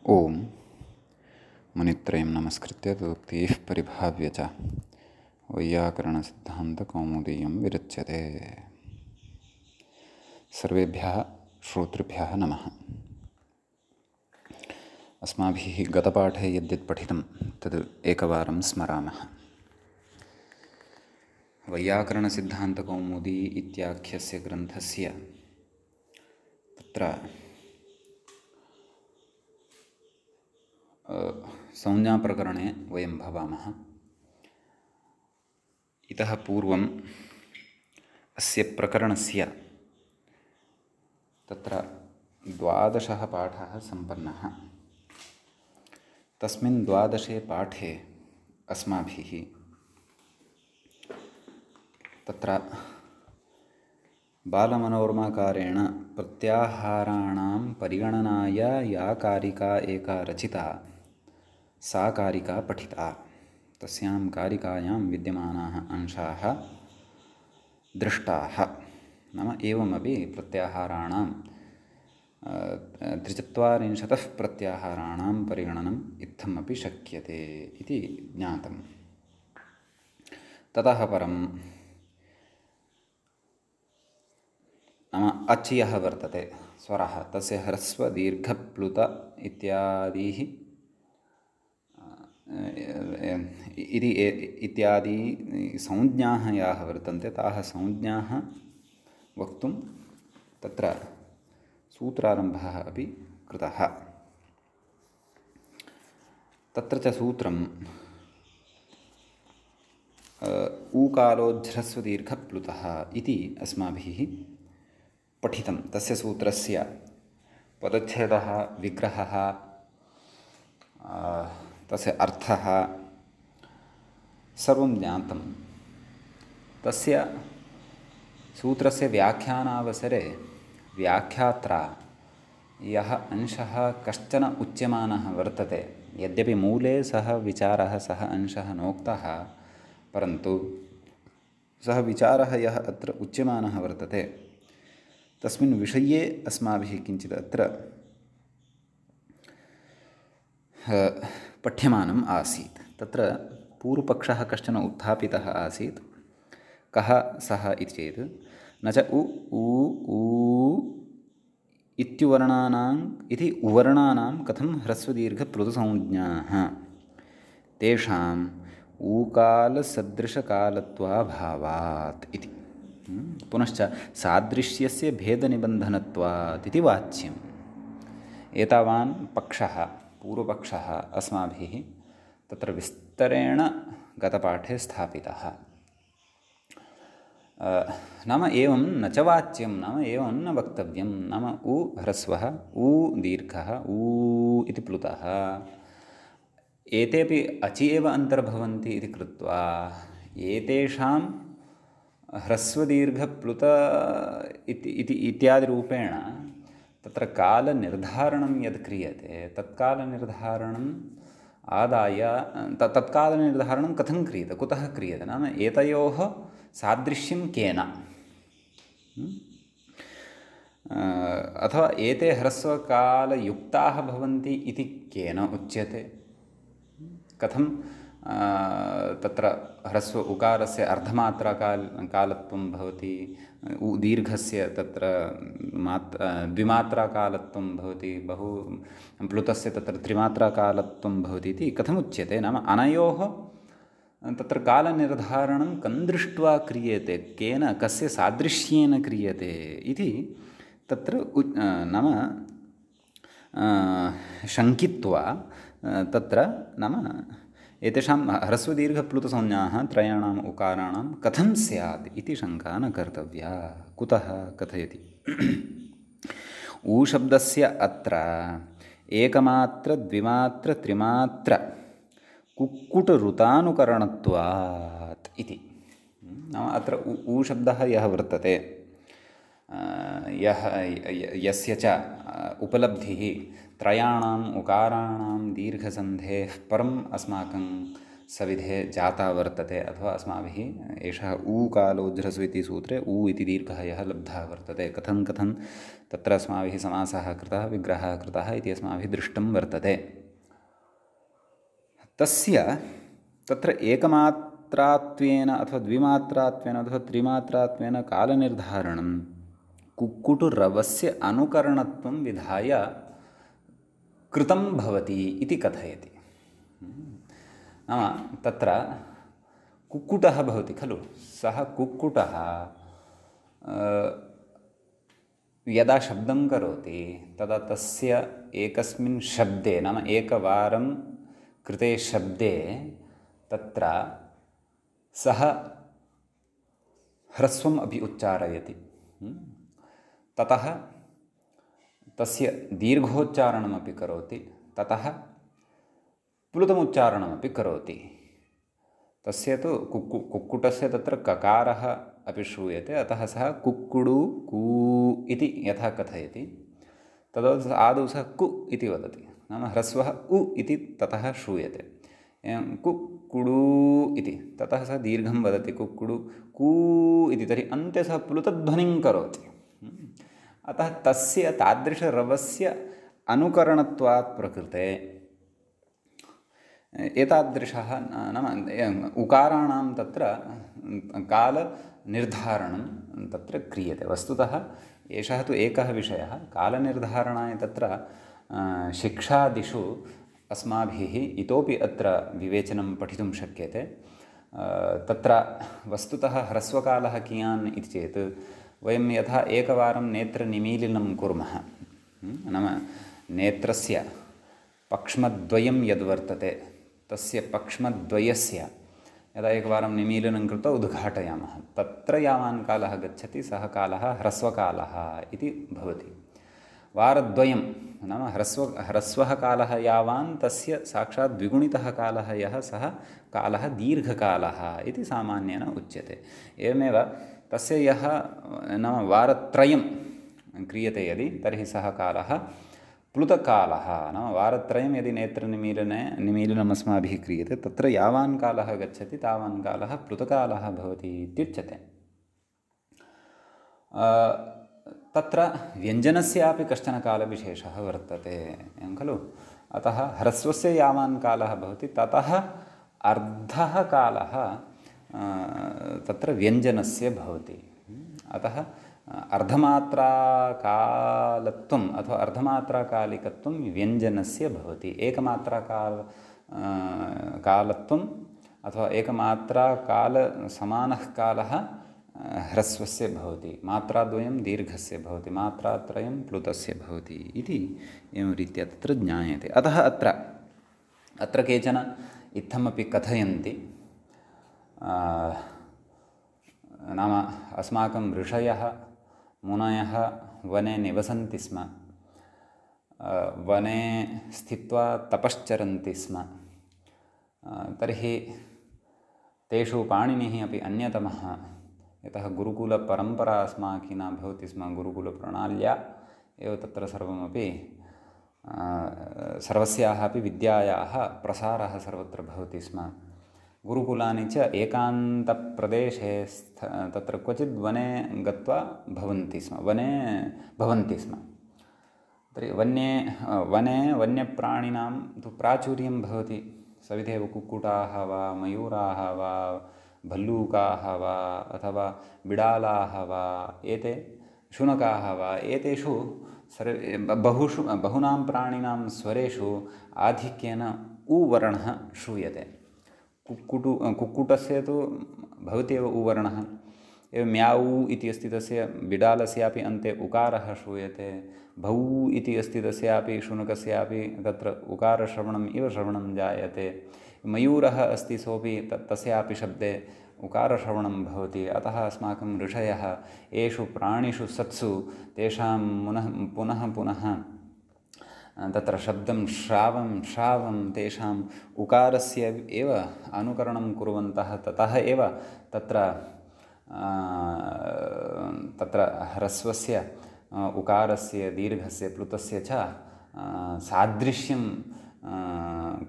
ओम मुनित्रयं नमस्कृत्य तदुक्तिः परिभाव्य च वैयाकरणसिद्धान्तकौमुदीयं विरच्यते। सर्वेभ्यः श्रोतृभ्यः नमः। अस्माभिः गतपाठे यद्यत् पठितं तद् एकवारं स्मरामः। वैयाकरणसिद्धान्तकौमुदी इत्याख्यस्य ग्रन्थस्य तत्र संज्ञाप्रकरणे वयं भवामः। इतः पूर्वम् अस्य प्रकरणस्य तत्र 12 पाठः सम्पन्नः। तस्मिन् 12 पाठे अस्माभिः तत्र बालमनोरमाकारेण प्रत्याहाराणां परिगणनाय या कारिका एका रचिता सा कारिका पठिता। तस्यां कारिकायां विद्यमानाः अंशाः दृष्टाः। नाम एवमपि प्रत्याहाराणां 43 प्रत्याहाराणां परिगणनम् इत्थमपि शक्यते इति ज्ञातम्। ततः परं नाम अच् यः वर्तते स्वरः तस्य ह्रस्व दीर्घ प्लुत इत्यादिः इत्यादि संज्ञाः याः वर्तन्ते ताः संज्ञाः वक्तुं तत्र सूत्रारम्भः अपि कृतः। तत्र च सूत्रम् ऊकारोज्झ्रस्वदीर्घप्लुतः इति अस्माभिः पठितं। तस्य सूत्रस्य पदच्छेदः, विग्रहः, तस्य अर्थः सर्वं ज्ञातं। तस्य सूत्रस्य व्याख्यानावसरे व्याख्यात्रा यः अंशः कश्चन उच्यमानः वर्तते, यद्यपि मूले सः विचारः सः अंशः नोक्तः, परन्तु सः विचारः यः अत्र उच्यमानः वर्तते तस्मिन् विषये अस्माभिः किञ्चित् अत्र पठ्यमानम् आसीत्। तत्र पूर्वपक्षः कश्चन उत्थापितः आसीत्। कः सः इति चेत् न च उ ऊ ऊ इति उवर्णानां कथं ह्रस्वदीर्घप्लुतसंज्ञाः तेषाम् ऊकालसदृशकालत्वाभावात् इति। पुनश्च सादृश्यस्य भेदनिबन्धनत्वात् इति वाच्यम्। एतावान् पक्षः पूर्वपक्षः अस्माभिः तत्र विस्तरेण गतपाठे स्थापितः। नाम एवं न च वाच्यं, नाम एवं न वक्तव्यं। नाम उ ह्रस्वः, उ दीर्घः, ऊ इति प्लुतः, एतेपि अचि एव अन्तर्भवन्ति इति कृत्वा एतेषां ह्रस्वदीर्घप्लुत इत्यादिरूपेण तत्र कालनिर्धारणं यद् क्रियते तत्कालनिर्धारणम् आदाय तत्कालनिर्धारणं कथं क्रियते, कुतः क्रियते, नाम एतयोः सादृश्यं केन, अथवा एते ह्रस्वकालयुक्ताः भवन्ति इति केन उच्यते, कथं तत्र ह्रस्व उकारस्य अर्धमात्राकालत्वं भवति, दीर्घस्य तत्र द्विमात्राकालत्वं भवति, बहु प्लुतस्य तत्र त्रिमात्राकालत्वं भवति इति कथमुच्यते। नाम अनयोः तत्र कालनिर्धारणं कं दृष्ट्वा क्रियते, केन कस्य सादृश्येन क्रियते इति तत्र नाम शङ्कित्वा तत्र नाम एतेषां ह्रस्वदीर्घप्लुतसंज्ञाः त्रयाणाम् उकाराणां कथं स्यात् इति शङ्का न कर्तव्या। कुतः कथयति ऊशब्दस्य अत्र एकमात्र द्विमात्र त्रिमात्र कुक्कुटऋतानुकरणत्वात् इति। नाम अत्र ऊशब्दः यः वर्तते यस्य च उपलब्धिः त्रयाणाम् उकाराणां दीर्घसन्धेः परम् अस्माकं सविधे जाता वर्तते अथवा अस्माभिः एषः ऊकालोज्झ्रसु इति सूत्रे ऊ इति दीर्घः यः लब्धः वर्तते कथं तत्र अस्माभिः समासः कृतः विग्रहः कृतः इति अस्माभिः दृष्टं वर्तते। तस्य तत्र एकमात्रात्वेन अथवा द्विमात्रात्वेन अथवा त्रिमात्रात्वेन कालनिर्धारणं कुक्कुटुरवस्य अनुकरणत्वं विधाय कृतं भवति इति कथयति। नाम तत्र कुक्कुटः भवति खलु, सः कुक्कुटः यदा शब्दं करोति तदा तस्य एकस्मिन् शब्दे नाम एकवारं कृते शब्दे तत्र सः ह्रस्वम् अपि उच्चारयति, ततः तस्य दीर्घोच्चारणमपि करोति, ततः प्लुतमुच्चारणमपि करोति। तस्य तु कुक्कुटस्य तत्र ककारः अपि श्रूयते, अतः सः कुक्कुडु कू इति यथा कथयति तदा आदौ सः कु इति वदति, नाम ह्रस्वः उ इति ततः श्रूयते। एवं कुक्कुडु इति ततः सः दीर्घं वदति कुक्कुडु कू इति, तर्हि अन्ते सः प्लुतध्वनिं करोति। अतः तस्य तादृशरवस्य अनुकरणत्वात् प्रकृते एतादृशः नाम उकाराणां तत्र कालनिर्धारणं तत्र क्रियते। वस्तुतः एषः तु एकः विषयः, कालनिर्धारणाय तत्र शिक्षादिषु अस्माभिः इतोपि अत्र विवेचनं पठितुं शक्यते। तत्र वस्तुतः ह्रस्वकालः कियान् इति चेत् वयं यथा एकवारं नेत्रनिमीलनं कुर्मः, नाम नेत्रस्य पक्ष्मद्वयं यद्वर्तते तस्य पक्ष्मद्वयस्य यदा एकवारं निमीलनं कृत्वा उद्घाटयामः, तत्र यावान् कालः गच्छति सः कालः ह्रस्वकालः इति भवति। वारद्वयं नाम ह्रस्वः कालः यावान् तस्य साक्षात् द्विगुणितः कालः यः सः कालः दीर्घकालः इति सामान्येन उच्यते। एवमेव तस्य यः नाम वारत्रयं क्रियते यदि, तर्हि सः कालः प्लुतकालः, नाम वारत्रयं यदि निमीलनम् अस्माभिः क्रियते तत्र यावान् कालः गच्छति तावान् कालः प्लुतकालः भवति इत्युच्यते। तत्र व्यञ्जनस्यापि कश्चन कालविशेषः वर्तते एवं खलु। अतः ह्रस्वस्य यावान् कालः भवति ततः अर्धः कालः तत्र व्यञ्जनस्य भवति। अतः अर्धमात्राकालत्वम् अथवा अर्धमात्राकालिकत्वं व्यञ्जनस्य भवति। कालत्वम् अथवा एकमात्राकालसमानः कालः ह्रस्वस्य भवति, मात्राद्वयं दीर्घस्य भवति, मात्रात्रयं प्लुतस्य भवति इति एवं रीत्या तत्र ज्ञायते। अतः अत्र केचन इत्थमपि कथयन्ति, नाम अस्माकं ऋषयः मुनयः वने निवसन्ति स्म, वने स्थित्वा तपश्चरन्ति स्म, तर्हि तेषु पाणिनिः अपि अन्यतमः। यतः गुरुकुलपरम्परा अस्माकीना भवति स्म, गुरुकुलप्रणाल्या एव तत्र सर्वमपि सर्वस्याः अपि विद्यायाः प्रसारः सर्वत्र भवति स्म। गुरुकुलानि च एकान्तप्रदेशे तत्र क्वचित् वने गत्वा भवन्ति स्म। तर्हि वने वन्यप्राणिनां तु प्राचुर्यं भवति, सविधेव कुक्कुटाः वा मयूराः वा भल्लूकाः वा अथवा बिडालाः वा एते शुनकाः वा एतेषु बहूनां प्राणिनां स्वरेषु आधिक्येन उ-वर्णः श्रूयते। कुक्कुटस्य तु भवति एव उ-वर्णः। एवं म्याऊ इति अस्ति, तस्य बिडालस्यापि अन्ते उकारः श्रूयते। भौ इति अस्ति, तस्यापि शुनकस्यापि तत्र उकारश्रवणम् इव श्रवणं जायते। मयूरः अस्ति, सोऽपि तस्यापि शब्दे उकारश्रवणं भवति। अतः अस्माकं ऋषयः एषु प्राणिषु सत्सु तेषां पुनः पुनः तत्र शब्दं श्रावं तेषाम् उकारस्य एव अनुकरणं कुर्वन्तः, ततः एव तत्र ह्रस्वस्य उकारस्य दीर्घस्य प्लुतस्य च सादृश्यं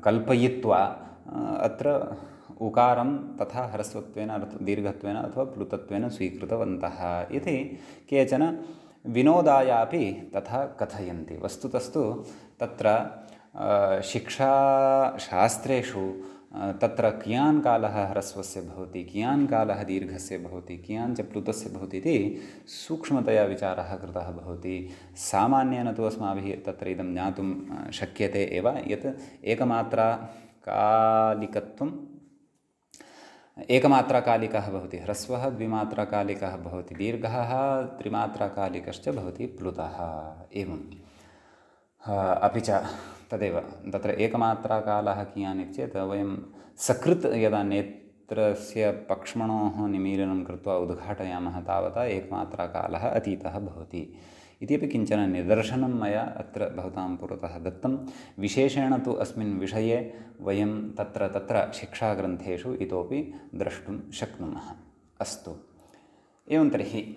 कल्पयित्वा अत्र उकारं तथा ह्रस्वत्वेन दीर्घत्वेन अथवा प्लुतत्वेन स्वीकृतवन्तः इति केचन विनोदायापि तथा कथयन्ति। वस्तुतस्तु तत्र शिक्षाशास्त्रेषु तत्र कियान् कालः ह्रस्वस्य भवति, कियान् कालः दीर्घस्य भवति, कियान् च प्लुतस्य भवति इति सूक्ष्मतया विचारः कृतः भवति। सामान्येन तु अस्माभिः तत्र इदं ज्ञातुं शक्यते एव यत् एकमात्राकालिकः भवति, ह्रस्वः द्विमात्राकालिकः भवति, दीर्घः त्रिमात्राकालिकश्च भवति, प्लुतः एवम्। अपि च तदेव तत्र एकमात्राकालः कियान् इति चेत् वयं सकृत् यदा नेत्रस्य पक्ष्मणोः निमीलनं कृत्वा उद्घाटयामः तावता एकमात्राकालः अतीतः भवति इत्यपि किञ्चन निदर्शनं मया अत्र भवतां पुरतः दत्तं। विशेषेण तु अस्मिन् विषये वयं तत्र शिक्षाग्रन्थेषु इतोपि द्रष्टुं शक्नुमः। अस्तु, एवं तर्हि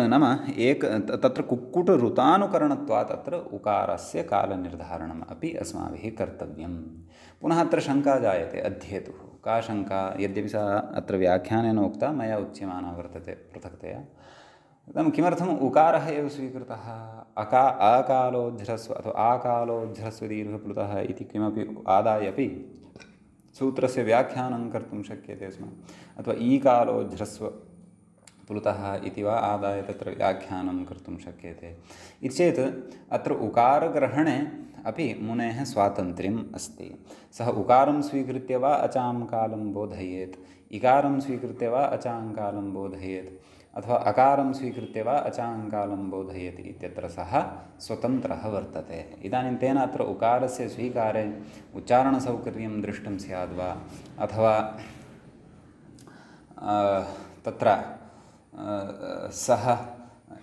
नाम तत्र कुक्कुटऋतानुकरणत्वात् अत्र उकारस्य कालनिर्धारणम् अपि अस्माभिः कर्तव्यं। पुनः अत्र शङ्का जायते अध्येतुः। का शङ्का? यद्यपि सा अत्र व्याख्यानेन उक्ता, मया उच्यमाना वर्तते पृथक्तया। इदं किमर्थम् उकारः एव स्वीकृतः? अकालोज्झ्रस्व अथवा आकालोज्झ्रस्वदीर्घप्लुतः इति किमपि आदाय अपि सूत्रस्य व्याख्यानं कर्तुं शक्यते स्म, अथवा ईकालोज्झ्रस्व प्लुतः इति वा आदाय तत्र व्याख्यानं कर्तुं शक्यते। इति चेत् अत्र उकारग्रहणे अपि मुनेः स्वातन्त्र्यम् अस्ति। सः उकारं स्वीकृत्य वा अचां कालं बोधयेत्, इकारं स्वीकृत्य वा अचां कालं बोधयेत्, अथवा अकारं स्वीकृत्य वा अचां कालं बोधयेत् इत्यत्र सः स्वतन्त्रः वर्तते। इदानीं तेन अत्र उकारस्य स्वीकारे उच्चारणसौकर्यं दृष्टं स्याद् वा, अथवा तत्र सः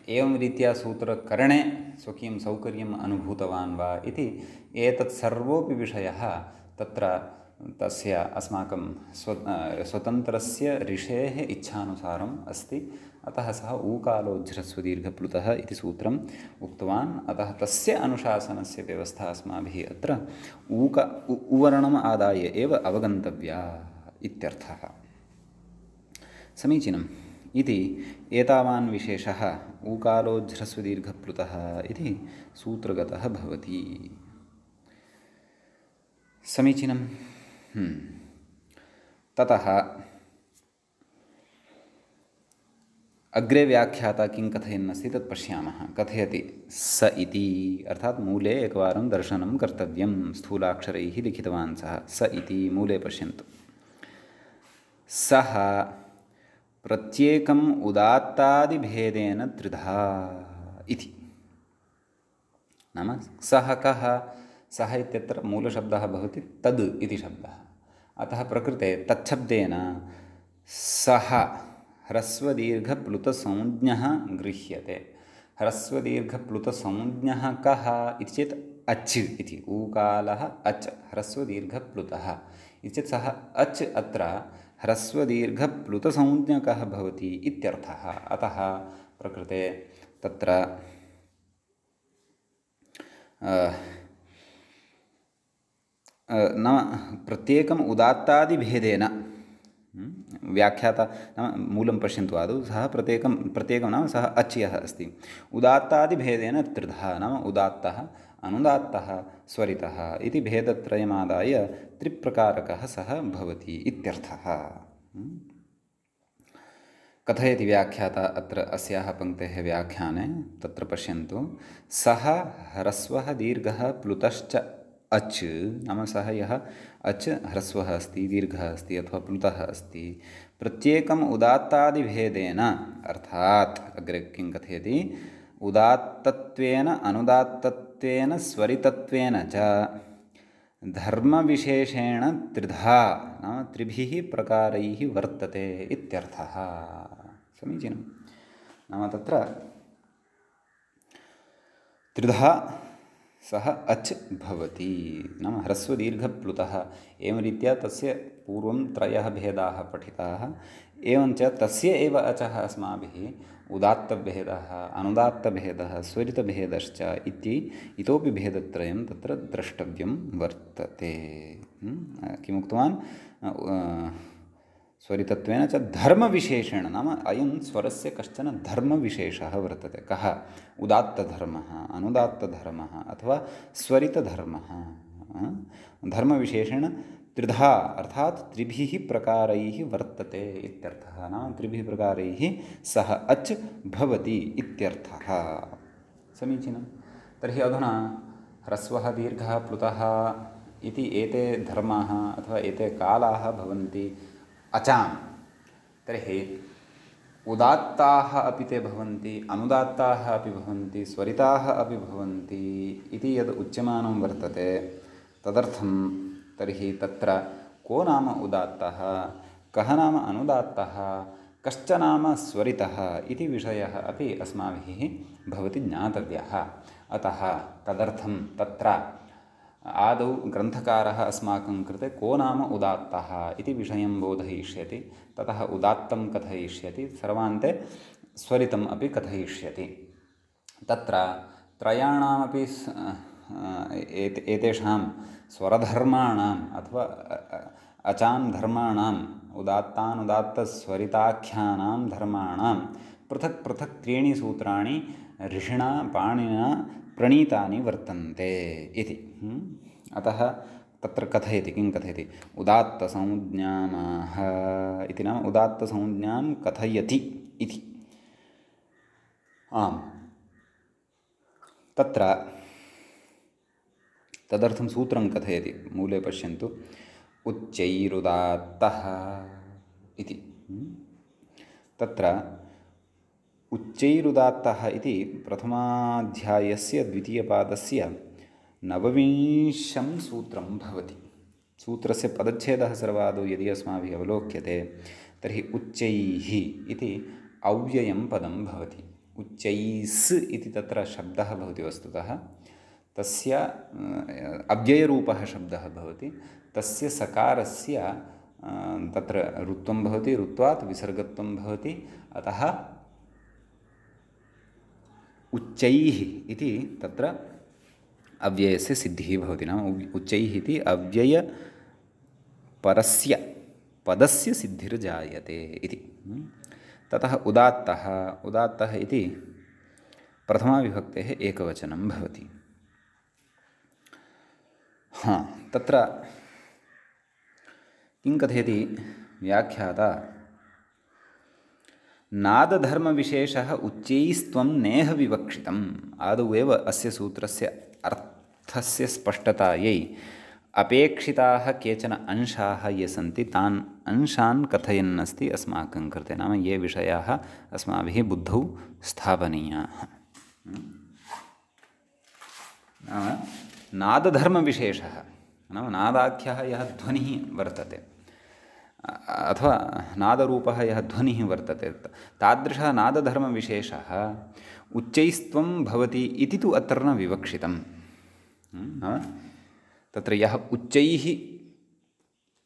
एवं रीत्या सूत्रकरणे स्वकीयं सौकर्यम् अनुभूतवान् वा इति एतत् सर्वोऽपि विषयः तत्र तस्य अस्माकं स्वतन्त्रस्य ऋषेः इच्छानुसारम् अस्ति। अतः सः ऊकालोज्झ्रस्वदीर्घप्लुतः इति सूत्रम् उक्तवान्। अतः तस्य अनुशासनस्य व्यवस्था अस्माभिः अत्र उवर्णम् आदाय एव अवगन्तव्या इत्यर्थः। समीचीनम् इति एतावान् विशेषः ऊकालोज्झ्रस्वदीर्घप्लुतः इति सूत्रगतः भवति। समीचीनं। ततः अग्रे व्याख्याता किं कथयन्नस्ति तत् पश्यामः। कथयति स इति, अर्थात् मूले एकवारं दर्शनं कर्तव्यं। स्थूलाक्षरैः लिखितवान् सः स इति। मूले पश्यन्तु। सः प्रत्येकम् उदात्तादिभेदेन त्रिधा इति। नाम सः कः? सः इत्यत्र मूलशब्दः भवति तद् इति शब्दः। अतः प्रकृते तच्छब्देन सः ह्रस्वदीर्घप्लुतसंज्ञः गृह्यते। ह्रस्वदीर्घप्लुतसंज्ञः कः इति चेत् अच् इति। ऊकालः अच् ह्रस्वदीर्घप्लुतः इति चेत् सः अच् अत्र ह्रस्वदीर्घप्लुतसंज्ञकः भवति इत्यर्थः। अतः प्रकृते तत्र नाम प्रत्येकम् उदात्तादिभेदेन व्याख्याता नाम मूलं पश्यन्तु आदौ। सः प्रत्येकं नाम सः अच् यः अस्ति उदात्तादिभेदेन त्रिधा, नाम उदात्तः अनुदात्तः स्वरितः इति भेदत्रयमादाय त्रिप्रकारकः सः भवति इत्यर्थः। कथयति व्याख्याता अत्र अस्याः पङ्क्तेः व्याख्याने। तत्र पश्यन्तु। सः ह्रस्वः दीर्घः प्लुतश्च अच्, नाम सः यः अच् ह्रस्वः अस्ति, दीर्घः अस्ति अथवा प्लुतः अस्ति, प्रत्येकम् उदात्तादिभेदेन, अर्थात् अग्रे किं कथयति, उदात्तत्वेन अनुदात्तत्वेन स्वरितत्वेन च धर्मविशेषेण त्रिधा, नाम त्रिभिः प्रकारैः वर्तते इत्यर्थः। समीचीनं। नाम तत्र त्रिधा सः अच् भवति, नाम ह्रस्वदीर्घप्लुतः। एवं रीत्या तस्य पूर्वं त्रयः भेदाः पठिताः। एवञ्च तस्य एव अचः अस्माभिः उदात्तभेदः, अनुदात्तभेदः, स्वरितभेदश्च इतोपि भेदत्रयं तत्र द्रष्टव्यं वर्तते। किमुक्तवान्? स्वरितत्वेन च धर्मविशेषेण, नाम अयं स्वरस्य कश्चन धर्मविशेषः वर्तते। कः? उदात्तधर्मः, अनुदात्तधर्मः अथवा स्वरितधर्मः। धर्मविशेषेण त्रिधा अर्थात् त्रिभिः प्रकारैः वर्तते इत्यर्थः। नाम त्रिभिः प्रकारैः सः अच् भवति इत्यर्थः। समीचीनं। तर्हि अधुना ह्रस्वः, दीर्घः, प्लुतः इति एते धर्माः अथवा एते कालाः भवन्ति अचां। तर्हि उदात्ताः अपि ते भवन्ति, अनुदात्ताः अपि भवन्ति, स्वरिताः अपि भवन्ति इति यद् उच्यमानं वर्तते तदर्थं तर्हि तत्र को नाम उदात्तः, कः नाम अनुदात्तः, कश्च नाम स्वरितः इति विषयः अपि अस्माभिः भवति ज्ञातव्यः। अतः तदर्थं तत्र आदौ ग्रन्थकारः अस्माकं कृते को नाम उदात्तः इति विषयं बोधयिष्यति, ततः उदात्तं कथयिष्यति, सर्वान्ते स्वरितम् अपि कथयिष्यति। तत्र त्रयाणामपि एतेषां स्वरधर्माणाम् अथवा अचां धर्माणाम्, उदात्तानुदात्तस्वरिताख्यानां धर्माणां पृथक् पृथक् त्रीणि सूत्राणि ऋषिणा पाणिनिना प्रणीतानि वर्तन्ते इति। अतः तत्र कथयति, किं कथयति? उदात्तसंज्ञामाह इति, नाम उदात्तसंज्ञां कथयति इति। आम्, तत्र तदर्थं सूत्रं कथयति। मूले पश्यन्तु, उच्चैरुदात्तः इति। तत्र उच्चैरुदात्तः इति प्रथमाध्यायस्य द्वितीयपादस्य 9 सूत्रं भवति। सूत्रस्य पदच्छेदः सर्वादौ यदि अस्माभिः अवलोक्यते तर्हि उच्चैः इति अव्ययं पदं भवति। उच्चैस् इति तत्र शब्दः भवति। वस्तुतः तस्य अव्ययरूपः शब्दः भवति। तस्य सकारस्य तत्र रुत्वं भवति, रुत्वात् विसर्गत्वं भवति। अतः उच्चैः इति तत्र अव्ययस्य सिद्धिः भवति। नाम उच्चैः इति अव्ययपरस्य पदस्य सिद्धिर्जायते इति। ततः उदात्तः, उदात्तः इति प्रथमाविभक्तेः एकवचनं भवति। तत्र किं कथयति व्याख्याता? नादधर्मविशेषः उच्चैस्त्वं नेह विवक्षितम्। आदौ एव अस्य सूत्रस्य अर्थस्य स्पष्टतायै अपेक्षिताः केचन अंशाः ये सन्ति तान् अंशान् कथयन्नस्ति अस्माकं कृते। नाम ये विषयाः अस्माभिः बुद्धौ स्थापनीयाः। नाम नादधर्मविशेषः, नाम नादाख्यः यः ध्वनिः वर्तते अथवा नादरूपः यः ध्वनिः वर्तते, तादृशः नादधर्मविशेषः उच्चैस्त्वं भवति इति तु अत्र न विवक्षितं। तत्र यः उच्चैः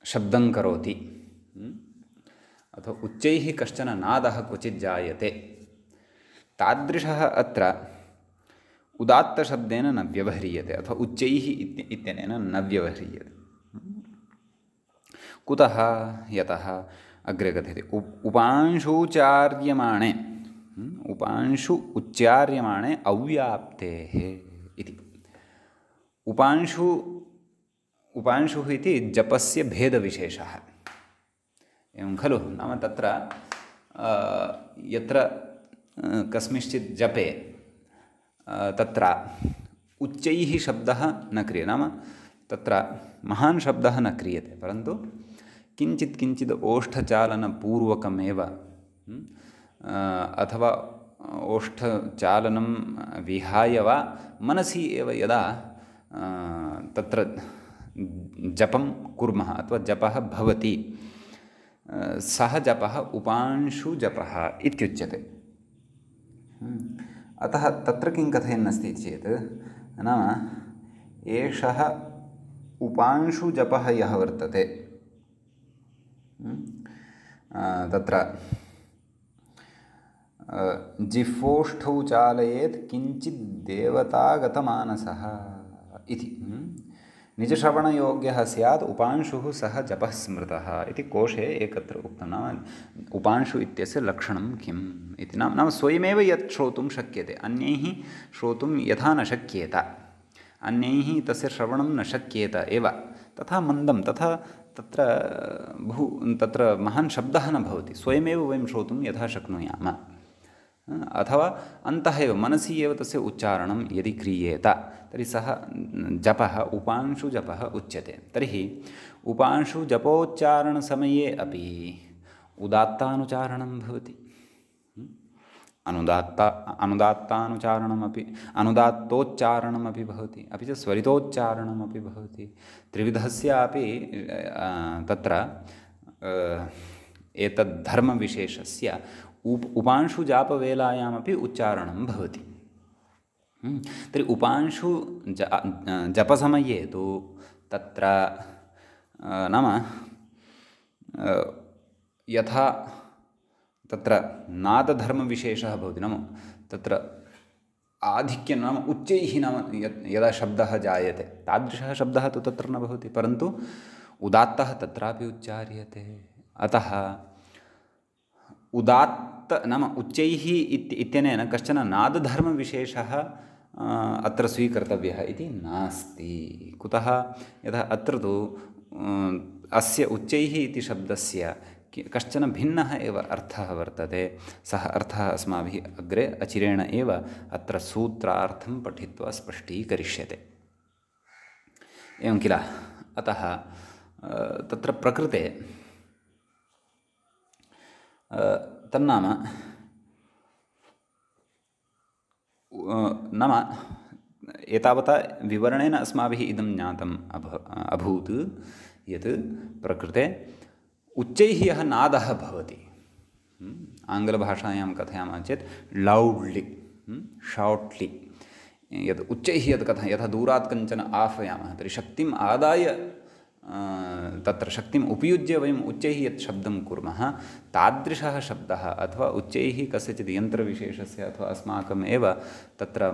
शब्दं करोति अथवा उच्चैः कश्चन नादः क्वचित् जायते, तादृशः अत्र उदात्तशब्देन न व्यवह्रियते अथवा उच्चैः इत्यनेन न व्यवह्रियते। कुतः? यतः अग्रे कथयति उपांशुचार्यमाणे, उपांशु उच्चार्यमाणे अव्याप्तेः इति। उपांशुः इति जपस्य भेदविशेषः। एवं खलु? नाम तत्र यत्र कस्मिंश्चित् जपे तत्र उच्चैः शब्दः न क्रियते, नाम तत्र महान् शब्दः न क्रियते, परन्तु किञ्चित् ओष्ठचालनपूर्वकमेव अथवा ओष्ठचालनं विहाय वा मनसि एव यदा तत्र जपं कुर्मः अथवा जपः भवति, सः जपः उपांशुजपः इत्युच्यते। अतः तत्र किं कथयन्नस्ति चेत्, नाम एषः उपांशुजपः यः वर्तते, तत्र जिह्वोष्ठौ चालयेत् किञ्चित् देवतागतमानसः इति। निजश्रवणयोग्यः स्यात् उपांशुः सः जपः स्मृतः इति कोशे एकत्र उक्तं। नाम उपांशु इत्यस्य लक्षणं किम् इति नाम स्वयमेव यत् श्रोतुं शक्यते, अन्यैः श्रोतुं यथा न शक्येत, अन्यैः तस्य श्रवणं न शक्येत एव, तथा मन्दं, तथा तत्र महान् शब्दः न भवति, स्वयमेव वयं श्रोतुं यथा शक्नुयाम। अथवा अन्तः एव मनसि एव तस्य उच्चारणं यदि क्रियेत तर्हि सः जपः उपांशुजपः उच्यते। तर्हि उपांशुजपोच्चारणसमये अपि उदात्तानुचारणं भवति, अनुदात्तोच्चारणमपि भवति, अपि च स्वरितोच्चारणमपि भवति। त्रिविधस्यापि तत्र एतद्धर्मविशेषस्य उपांशुजापवेलायामपि उच्चारणं भवति। तर्हि उपांशु जपसमये तु तत्र नाम यथा तत्र नादधर्मविशेषः भवति, नाम तत्र आधिक्येन नाम उच्चैः नाम यदा शब्दः जायते तादृशः शब्दः तु तत्र न भवति, परन्तु उदात्तः तत्रापि उच्चार्यते। अतः उदात्त नाम उच्चैः इत्यनेन कश्चन नादधर्मविशेषः अत्र स्वीकर्तव्यः इति नास्ति। कुतः? यथा अत्र तु अस्य उच्चैः इति शब्दस्य कश्चन भिन्नः एव अर्थः वर्तते। सः अर्थः अस्माभिः अग्रे अचिरेण एव अत्र सूत्रार्थं पठित्वा स्पष्टीकरिष्यते, एवं किल? अतः तत्र प्रकृते तन्नाम नाम एतावता विवरणेन अस्माभिः इदं ज्ञातम् अभूत् यत् प्रकृते उच्चैः यः नादः भवति, आङ्ग्लभाषायां कथयामः चेत् लौड्लि, शौट्लि, यद् उच्चैः यद् कथं यथा दूरात् कञ्चन आह्वयामः तर्हि शक्तिम् आदाय तत्र शक्तिम् उपयुज्य वयम् उच्चैः यत् शब्दं कुर्मः तादृशः शब्दः अथवा उच्चैः कस्यचित् यन्त्रविशेषस्य अथवा अस्माकम् एव तत्र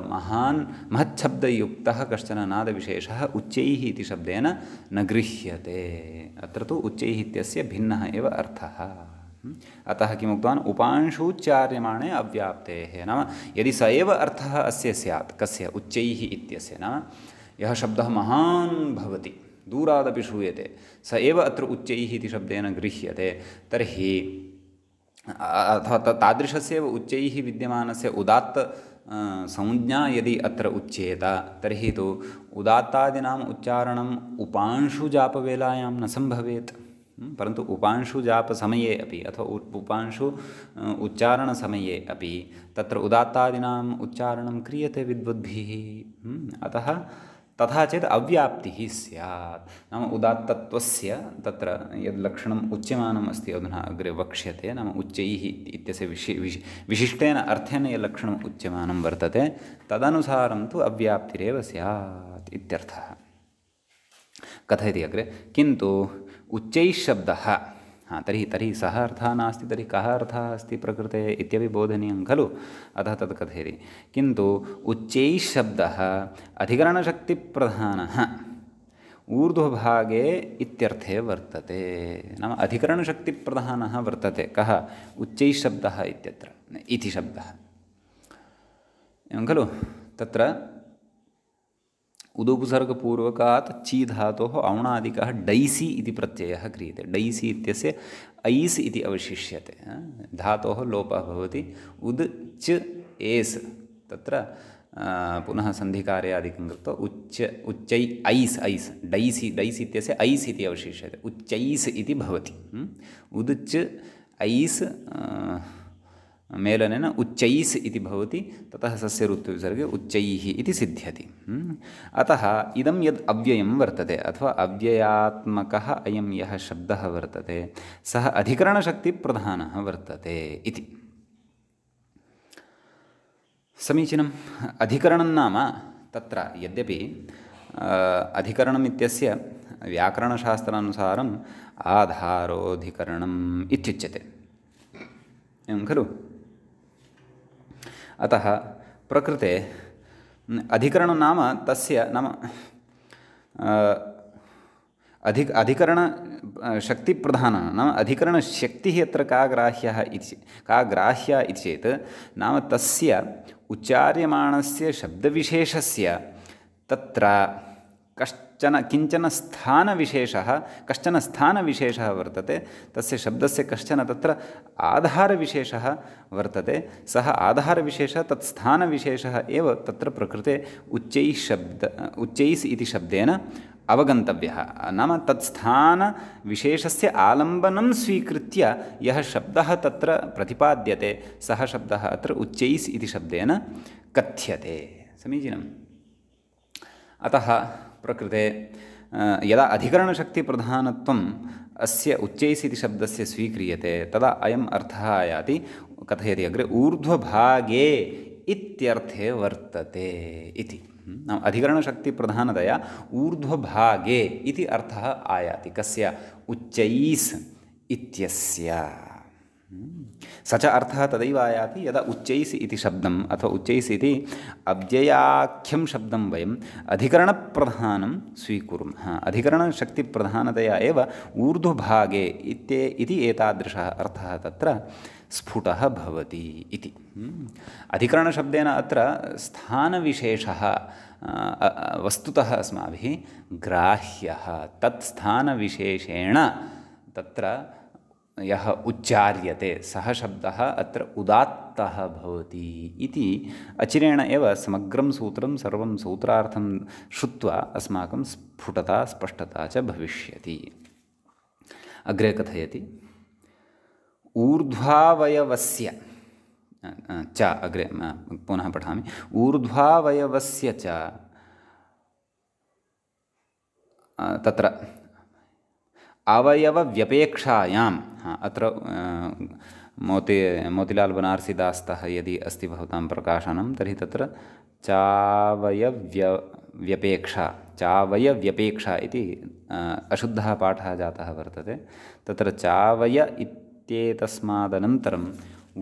महच्छब्दयुक्तः कश्चन नादविशेषः उच्चैः इति शब्देन न गृह्यते। अत्र तु उच्चैः इत्यस्य भिन्नः एव अर्थः। अतः किमुक्तवान्? उपांशूच्चार्यमाणे अव्याप्तेः, नाम यदि स एव अर्थः अस्य स्यात्, कस्य? उच्चैः इत्यस्य, नाम यः शब्दः महान् भवति दूरादपि श्रूयते स एव अत्र उच्चैः इति शब्देन गृह्यते, तर्हि अथवा तादृशस्य एव उच्चैः विद्यमानस्य उदात्त संज्ञा यदि अत्र उच्येत तर्हि तु उदात्तादीनाम् उच्चारणम् उपांशुजापवेलायां न सम्भवेत्, परन्तु उपांशुजापसमये अपि अथवा उपांशु उच्चारणसमये अपि तत्र उदात्तादीनाम् उच्चारणं क्रियते विद्वद्भिः। अतः तथा चेत् अव्याप्तिः स्यात्, नाम उदात्तत्वस्य तत्र यद् लक्षणम् उच्यमानम् अस्ति अधुना अग्रे वक्ष्यते, नाम उच्चैः इत्यस्य विशिष्टेन अर्थेन यत् लक्षणम् उच्यमानं वर्तते तदनुसारं तु अव्याप्तिरेव स्यात् इत्यर्थः। कथयति अग्रे? किन्तु उच्चैः शब्दः, तर्हि सः अर्थः नास्ति, तर्हि कः अर्थः अस्ति प्रकृते इत्यपि बोधनीयं खलु? अतः तत् कथयति। किन्तु उच्चैः शब्दः अधिकरणशक्तिप्रधानः ऊर्ध्वभागे इत्यर्थे वर्तते, नाम अधिकरणशक्तिप्रधानः वर्तते। कः? उच्चैः शब्दः इत्यत्र इति शब्दः, एवं खलु? तत्र उदुपसर्गपूर्वकात् ची धातोः औणादिकः डैसि इति प्रत्ययः क्रियते। डैसि इत्यस्य ऐस् इति अवशिष्यते, धातोः लोपः भवति। उद् च एस् तत्र पुनः सन्धिकार्यादिकं कृत्वा उच्चै ऐस् डैसि इत्यस्य ऐस् इति अवशिष्यते, उच्चैस् इति भवति। उद् च ऐस् मेलनेन उच्चैस् इति भवति, ततः सस्य ऋत्विसर्गे उच्चैः इति सिद्ध्यति। अतः इदं यद् अव्ययं वर्तते अथवा अव्ययात्मकः अयं यः शब्दः वर्तते सः अधिकरणशक्तिप्रधानः वर्तते इति। समीचीनम्। अधिकरणं नाम तत्र यद्यपि अधिकरणम् इत्यस्य व्याकरणशास्त्रानुसारम् आधारोऽधिकरणम् इत्युच्यते, एवं खलु। अतः प्रकृते अधिकरणं नाम तस्य नाम अधिकरणशक्तिप्रधानः नाम अधिकरणशक्तिः अत्र का ग्राह्या इति चेत् नाम तस्य उच्चार्यमाणस्य शब्दविशेषस्य तत्र कश्चन स्थानविशेषः वर्तते, तस्य शब्दस्य कश्चन तत्र आधारविशेषः वर्तते। सः आधारविशेषः तत् स्थानविशेषः एव तत्र प्रकृते उच्चैः इति शब्देन अवगन्तव्यः। नाम तत् स्थानविशेषस्य आलम्बनं स्वीकृत्य यः शब्दः तत्र प्रतिपाद्यते सः शब्दः अत्र उच्चैः इति शब्देन कथ्यते। समीचीनम्। अतः प्रकृते यदा अधिकरणशक्तिप्रधानत्वम् अस्य उच्चैः इति शब्दस्य स्वीक्रियते तदा अयम् अर्थः आयाति, कथयति अग्रे, ऊर्ध्वभागे इत्यर्थे वर्तते इति। अधिकरणशक्तिप्रधानतया ऊर्ध्वभागे इति अर्थः आयाति, कस्य, उच्चैः इत्यस्य। स च अर्थः तदैव आयाति यदा उच्चैः इति शब्दम् अथवा उच्चैः इति अव्ययाख्यं शब्दं वयम् अधिकरणप्रधानं स्वीकुर्मः। अधिकरणशक्तिप्रधानतया एव ऊर्ध्वभागे इति एतादृशः अर्थः तत्र स्फुटः भवति इति। अधिकरणशब्देन अत्र स्थानविशेषः वस्तुतः अस्माभिः ग्राह्यः। तत् स्थानविशेषेण तत्र यः उच्चार्यते सः शब्दः अत्र उदात्तः भवति इति अचिरेण एव समग्रं सूत्रं सर्वं सूत्रार्थं श्रुत्वा अस्माकं स्फुटता स्पष्टता च भविष्यति। अग्रे कथयति, ऊर्ध्वावयवस्य च, अग्रे पुनः पठामि, ऊर्ध्वावयवस्य च तत्र अवयवव्यपेक्षायां, अत्र मोतिलाल् बनारसीदास्तः यदि अस्ति भवतां प्रकाशनं तर्हि तत्र चावयव्यपेक्षा इति अशुद्धः पाठः जातः वर्तते। तत्र चावय इत्येतस्मादनन्तरं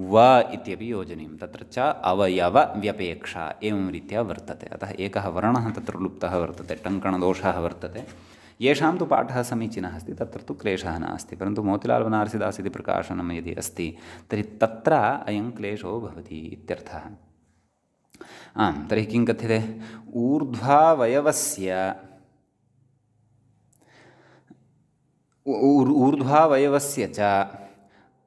व इत्यपि योजनीयं, तत्र च अवयवव्यपेक्षा एवं रीत्या वर्तते। अतः एकः वर्णः तत्र लुप्तः वर्तते, टङ्कणदोषः वर्तते। येषां तु पाठः समीचीनः अस्ति तत्र तु क्लेशः नास्ति, परन्तु मोतिलाल् बनारसीदास् इति प्रकाशनं यदि अस्ति तर्हि तत्र अयं क्लेशो भवति इत्यर्थः। आं, तर्हि किं कथ्यते, ऊर्ध्वावयवस्य च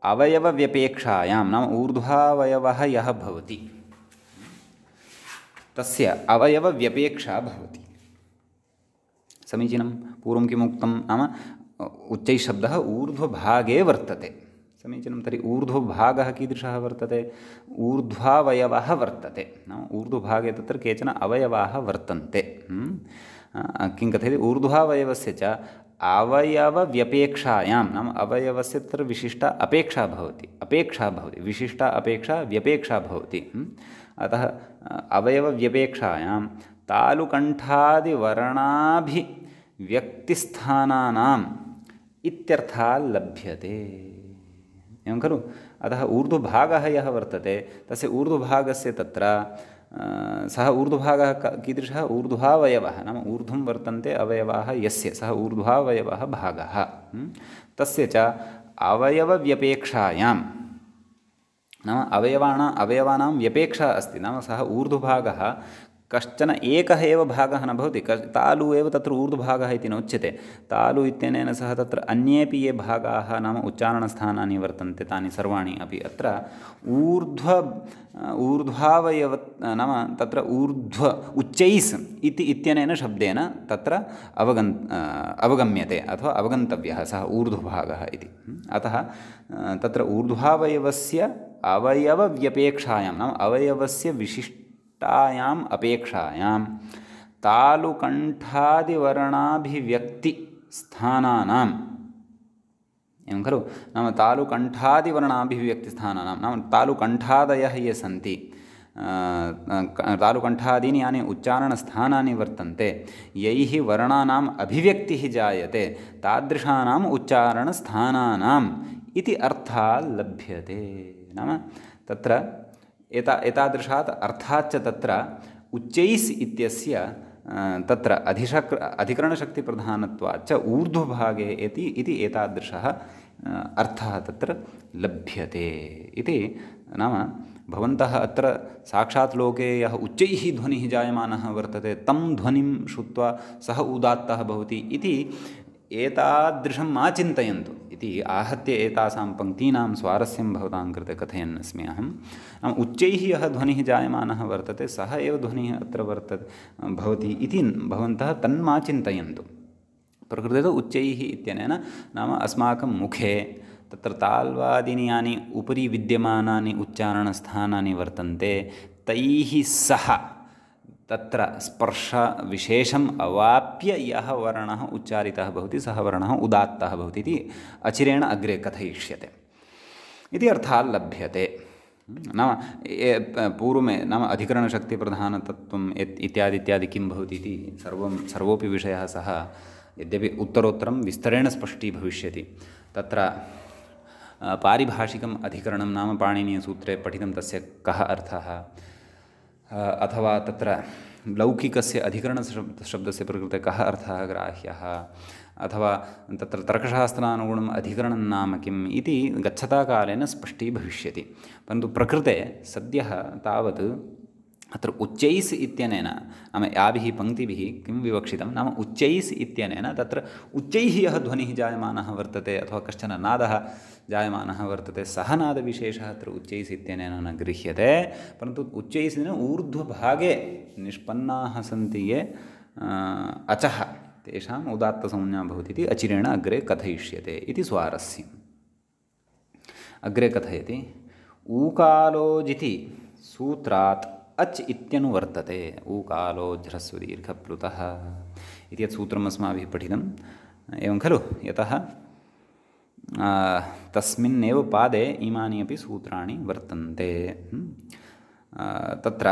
अवयवव्यपेक्षायां, नाम ऊर्ध्वावयवः यः भवति तस्य अवयवव्यपेक्षा भवति। समीचीनं। पूर्वं किम् उक्तं, नाम उच्चैः शब्दः ऊर्ध्वभागे वर्तते। समीचीनं। तर्हि ऊर्ध्वभागः कीदृशः वर्तते, ऊर्ध्वावयवः वर्तते। नाम ऊर्ध्वभागे तत्र केचन अवयवाः वर्तन्ते। किं कथयति, ऊर्ध्वावयवस्य च अवयवव्यपेक्षायां, नाम अवयवस्य तत्र विशिष्टा अपेक्षा भवति, विशिष्टा अपेक्षा व्यपेक्षा भवति। अतः अवयवव्यपेक्षायां तालुकण्ठादिवर्णाभिव्यक्तिस्थानानाम् इत्यर्थः लभ्यते, एवं खलु। अतः ऊर्ध्वभागः यः वर्तते तस्य ऊर्ध्वभागस्य तत्र सः ऊर्ध्वभागः कीदृशः, ऊर्ध्वावयवः, नाम ऊर्ध्वं वर्तन्ते अवयवाः यस्य, सः ऊर्ध्वावयवः भागः। तस्य च अवयवव्यपेक्षायां, नाम अवयवानां व्यपेक्षा अस्ति, नाम सः ऊर्ध्वभागः कश्चन एकः एव भागः न भवति। तालु एव तत्र ऊर्ध्वभागः इति न उच्यते। तालु इत्यनेन सह तत्र अन्येपि ये भागाः नाम उच्चारणस्थानानि वर्तन्ते तानि सर्वाणि अपि अत्र ऊर्ध्वावयव, नाम तत्र उच्चैस् इत्यनेन शब्देन तत्र अवगम्यते अथवा अवगन्तव्यः सः ऊर्ध्वभागः इति। अतः तत्र ऊर्ध्वावयवस्य अवयवव्यपेक्षायां, नाम अवयवस्य विशिष्टायाम् अपेक्षायां तालुकण्ठादिवर्णाभिव्यक्तिस्थानानाम्, एवं खलु। नाम तालुकण्ठादिवर्णाभिव्यक्तिस्थानानां, नाम तालुकण्ठादयः ये सन्ति तालुकण्ठादीनि यानि उच्चारणस्थानानि वर्तन्ते यैः वर्णानाम् अभिव्यक्तिः जायते तादृशानाम् उच्चारणस्थानानाम् इति अर्थः लभ्यते। नाम तत्र एतादृशात् अर्थाच्च तत्र उच्चैस् इत्यस्य तत्र अधिकरणशक्तिप्रधानत्वाच्च ऊर्ध्वभागे इति एतादृशः अर्थः तत्र लभ्यते इति। नाम भवन्तः अत्र साक्षात् लोके यः उच्चैः ध्वनिः जायमानः वर्तते तं ध्वनिं श्रुत्वा सः उदात्तः भवति इति एतादृशं मा चिन्तयन्तु इति आहत्य एतासां पङ्क्तीनां स्वारस्यं भवतां कृते कथयन् अस्मि अहं। नाम उच्चैः यः ध्वनिः जायमानः वर्तते सः एव ध्वनिः अत्र भवति इति भवन्तः तन्मा चिन्तयन्तु। प्रकृते तु उच्चैः इत्यनेन नाम अस्माकं मुखे तत्र ताल्वादीनि यानि उपरि विद्यमानानि उच्चारणस्थानानि वर्तन्ते तैः सह तत्र स्पर्शविशेषम् अवाप्य यः वर्णः उच्चारितः भवति सः वर्णः उदात्तः भवति इति अचिरेण अग्रे कथयिष्यते इति अर्थः लभ्यते। नाम पूर्वमे नाम अधिकरणशक्तिप्रधानतत्त्वम् इत्यादि किं भवति इति सर्वोपि विषयः सः यद्यपि उत्तरोत्तरं विस्तरेण स्पष्टीभविष्यति। तत्र पारिभाषिकम् अधिकरणं नाम पाणिनीयसूत्रे पठितं तस्य कः अर्थः, अथवा तत्र लौकिकस्य अधिकरणशब्दस्य प्रकृते कः अर्थः ग्राह्यः, अथवा तत्र तर्कशास्त्रानुगुणम् अधिकरणं नाम किम् इति गच्छता कालेन स्पष्टीभविष्यति। परन्तु प्रकृते सद्यः तावत् अत्र उच्चैस् इत्यनेन नाम याभिः पङ्क्तिभिः किं विवक्षितं नाम उच्चैस् इत्यनेन तत्र उच्चैः यः ध्वनिः जायमानः वर्तते अथवा कश्चन नादः जायमानः वर्तते सः नादविशेषः अत्र उच्चैस् इत्यनेन न गृह्यते। परन्तु उच्चैस् ऊर्ध्वभागे निष्पन्नाः सन्ति ये अचः तेषाम् उदात्तसंज्ञा भवति इति अचिरेण अग्रे कथयिष्यते इति स्वारस्यम्। अग्रे कथयति ऊकालोजिति सूत्रात् अच् इत्यनुवर्तते। ऊकालो ह्रस्वदीर्घप्लुतः इति यत् सूत्रम् अस्माभिः पठितम् एवं खलु। यतः तस्मिन्नेव पादे इमानि अपि सूत्राणि वर्तन्ते। तत्र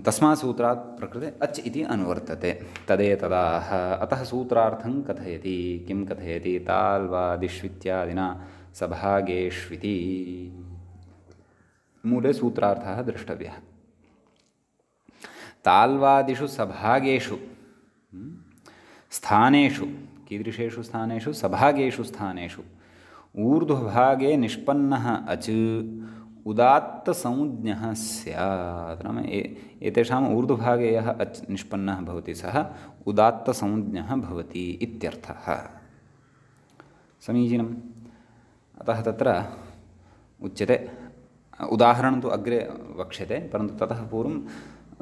तस्मात् सूत्रात् प्रकृते अच् इति अनुवर्तते तदेतदाह। अतः सूत्रार्थं कथयति। किं कथयति? ताल्वादिष्वित्यादिना सभागेष्विति। मूले सूत्रार्थः द्रष्टव्यः। ताल्वादिषु सभागेषु स्थानेषु, कीदृशेषु स्थानेषु? सभागेषु स्थानेषु ऊर्ध्वभागे निष्पन्नः अच् उदात्तसंज्ञः स्यात्। नाम एतेषाम् ऊर्ध्वभागे यः अच् निष्पन्नः भवति सः उदात्तसंज्ञः भवति इत्यर्थः। समीचीनम्। अतः तत्र उच्यते, उदाहरणं तु अग्रे वक्ष्यते, परन्तु ततः पूर्वं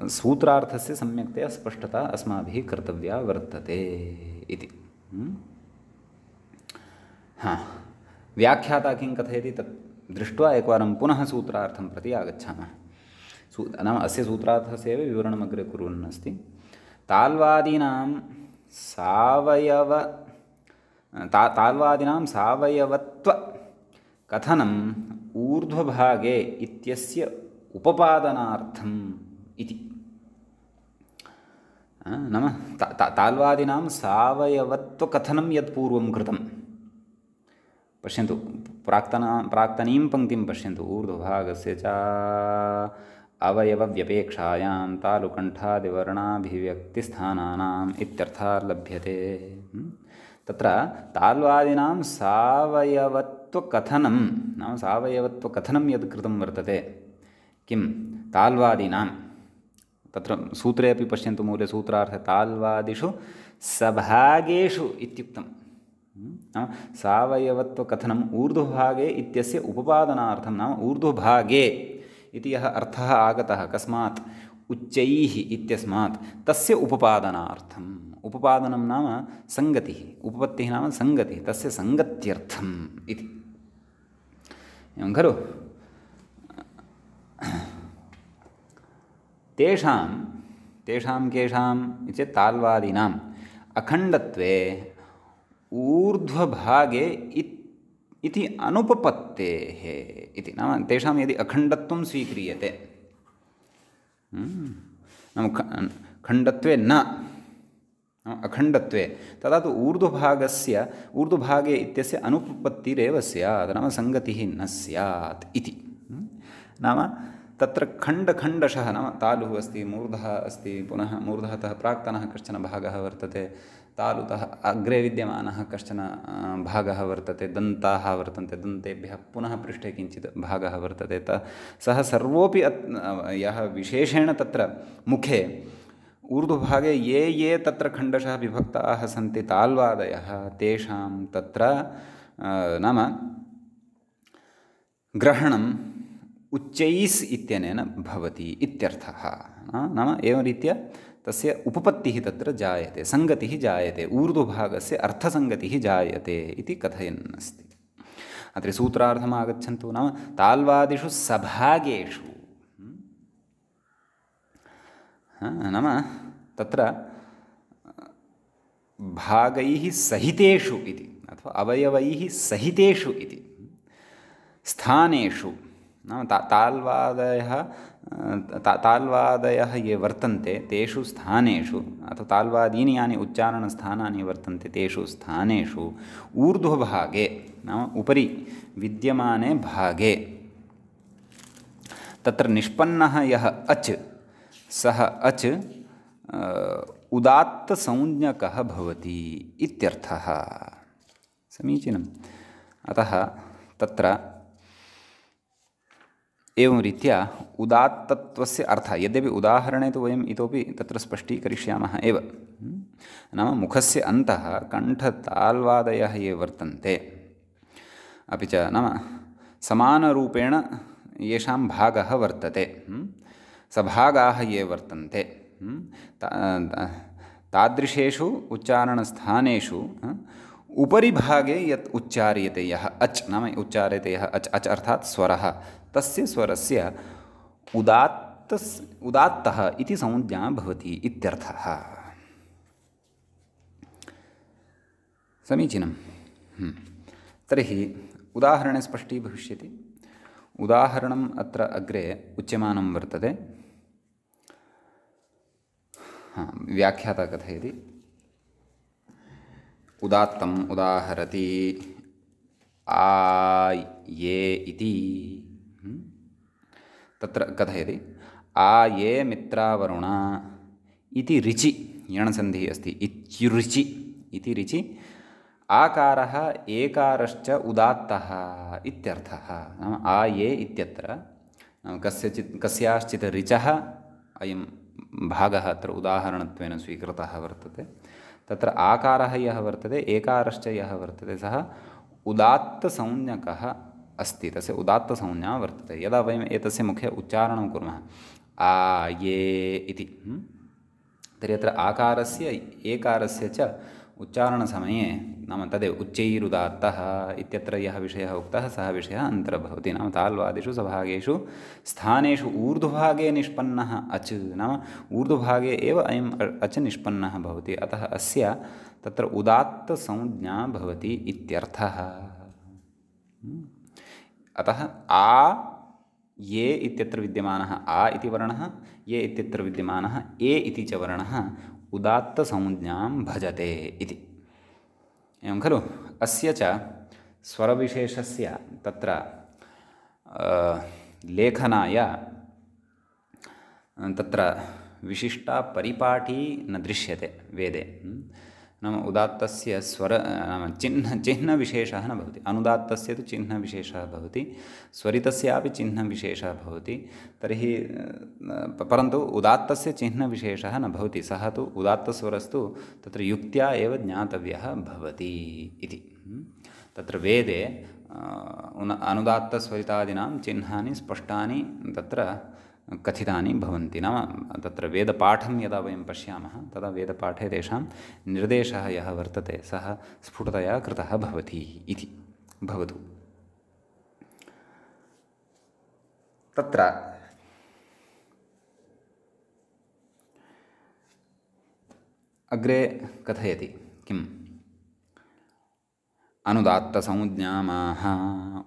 सूत्रार्थस्य सम्यक्तया स्पष्टता अस्माभिः कर्तव्या वर्तते इति। व्याख्याता किं कथयति तत् दृष्ट्वा एकवारं पुनः सूत्रार्थं प्रति आगच्छामः। नाम अस्य सूत्रार्थस्य एव विवरणम् अग्रे कुर्वन् अस्ति। ताल्वादीनां सावयवत्व कथनम् ऊर्ध्वभागे इत्यस्य उपपादनार्थम् इति। नाम ताल्वादीनां सावयवत्वकथनं यत् पूर्वं कृतं पश्यन्तु। प्राक्तनीं पङ्क्तिं पश्यन्तु। ऊर्ध्वभागस्य च अवयवव्यपेक्षायां तालुकण्ठादिवर्णाभिव्यक्तिस्थानानाम् इत्यर्थः लभ्यते। तत्र ताल्वादीनां सावयवत्वकथनं नाम सावयवत्वकथनं यद् कृतं वर्तते किं ताल्वादीनां, तत्र सूत्रे अपि पश्यन्तु मूले सूत्रार्थे ताल्वादिषु सभागेषु इत्युक्तं। नाम सावयवत्वकथनम् ऊर्ध्वभागे इत्यस्य उपपादनार्थं, नाम ऊर्ध्वभागे इति यः अर्थः आगतः कस्मात्? उच्चैः इत्यस्मात् तस्य उपपादनार्थम्। उपपादनं नाम सङ्गतिः, उपपत्तिः नाम सङ्गतिः, तस्य सङ्गत्यर्थम् इति। एवं खलु। तेषां केषाम् इत्युक्ते ताल्वादीनाम् अखण्डत्वे ऊर्ध्वभागे इति अनुपपत्तेः इति नाम तेषां यदि अखण्डत्वं स्वीक्रियते नाम खण्डत्वे न अखण्डत्वे तदा तु ऊर्ध्वभागे इत्यस्य अनुपपत्तिरेव स्यात् नाम सङ्गतिः न स्यात् इति नाम तत्र खण्डखण्डशः नाम तालुः अस्ति मूर्धः अस्ति पुनः मूर्धतः प्राक्तनः कश्चन भागः वर्तते तालुतः अग्रे विद्यमानः कश्चन भागः वर्तते दन्ताः वर्तन्ते दन्तेभ्यः पुनः पृष्ठे किञ्चित् भागः वर्तते सः सर्वोऽपि यः विशेषेण तत्र मुखे ऊर्ध्वभागे ये तत्र खण्डशः विभक्ताः सन्ति ताल्वादयः तेषां तत्र नाम ग्रहणम् उच्चैस् इत्यनेन भवति इत्यर्थः नाम एवं रीत्या तस्य उपपत्तिः तत्र जायते सङ्गतिः जायते ऊर्ध्वभागस्य अर्थसङ्गतिः जायते इति कथयन् अस्ति अत्र सूत्रार्थम् आगच्छन्तु नाम ताल्वादिषु सभागेषु नाम तत्र भागैः सहितेषु इति अथवा अवयवैः सहितेषु इति स्थानेषु नाम ताल्वादयः ये वर्तन्ते तेषु स्थानेषु अथवा ताल्वादीनि यानि उच्चारणस्थानानि वर्तन्ते तेषु स्थानेषु ऊर्ध्वभागे नाम उपरि विद्यमाने भागे तत्र निष्पन्नः यः अच् सः अच् उदात्तसंज्ञकः भवति इत्यर्थः समीचीनम् अतः तत्र एवं रीत्या उदात्तत्वस्य अर्थः यद्यपि उदाहरणे तु वयम् इतोपि तत्र स्पष्टीकरिष्यामः एव नाम मुखस्य अन्तः कण्ठताल्वादयः ये वर्तन्ते अपि च नाम समानरूपेण येषां भागः वर्तते सभागाः ये वर्तन्ते तादृशेषु उच्चारणस्थानेषु उपरि भागे यत् उच्चार्यते यः अच् नाम उच्चार्यते यः अच् अच् अर्थात् स्वरः तस्य स्वरस्य उदात्तः इति संज्ञा भवति इत्यर्थः समीचीनं तर्हि उदाहरणे स्पष्टीभविष्यति उदाहरणम् अत्र अग्रे उच्यमानं वर्तते व्याख्याता कथयति उदात्तम् उदाहरति आ ये इति तत्र कथयति आ ये मित्रावरुणा इति ऋचि यणसन्धिः अस्ति इत्युरुचि इति ऋचि आकारः एकारश्च उदात्तः इत्यर्थः नाम आ ये इत्यत्र कस्याश्चित् ऋचः अयं भागः अत्र उदाहरणत्वेन स्वीकृतः वर्तते तत्र आकारः यः वर्तते एकारश्च यः वर्तते सः उदात्तसंज्ञकः अस्ति तस्य उदात्तसंज्ञा वर्तते यदा वयम् एतस्य मुखे उच्चारणं कुर्मः आ ये इति तर्हि अत्र आकारस्य एकारस्य च उच्चारणसमये नाम तदेव उच्चैरुदात्तः इत्यत्र यः विषयः उक्तः सः विषयः अन्तर्भवति नाम ताल्वादिषु सभागेषु स्थानेषु ऊर्ध्वभागे निष्पन्नः अच् नाम ऊर्ध्वभागे एव अयम् अच् निष्पन्नः भवति अतः अस्य तत्र उदात्तसंज्ञा भवति इत्यर्थः अतः आ ये इत्यत्र विद्यमानः आ इति वर्णः ये इत्यत्र विद्यमानः ए इति च वर्णः उदात्तसंज्ञां भजते इति एवं खलु अस्य च स्वरविशेषस्य तत्र लेखनाय तत्र विशिष्टा परिपाठी न दृश्यते वेदे नाम उदात्तस्य स्वर नाम चिह्नविशेषः न भवति अनुदात्तस्य तु चिह्नविशेषः भवति स्वरितस्यापि चिह्नविशेषः भवति तर्हि परन्तु उदात्तस्य चिह्नविशेषः न भवति सः तु उदात्तस्वरस्तु तत्र युक्त्या एव ज्ञातव्यः भवति इति तत्र वेदे अनुदात्तस्वरितादीनां चिह्नानि स्पष्टानि तत्र कथितानि भवन्ति नाम तत्र वेदपाठं यदा वयं पश्यामः तदा वेदपाठे तेषां निर्देशः यः वर्तते सः स्फुटतया कृतः भवति इति भवतु तत्र अग्रे कथयति किम् अनुदात्तसंज्ञामाह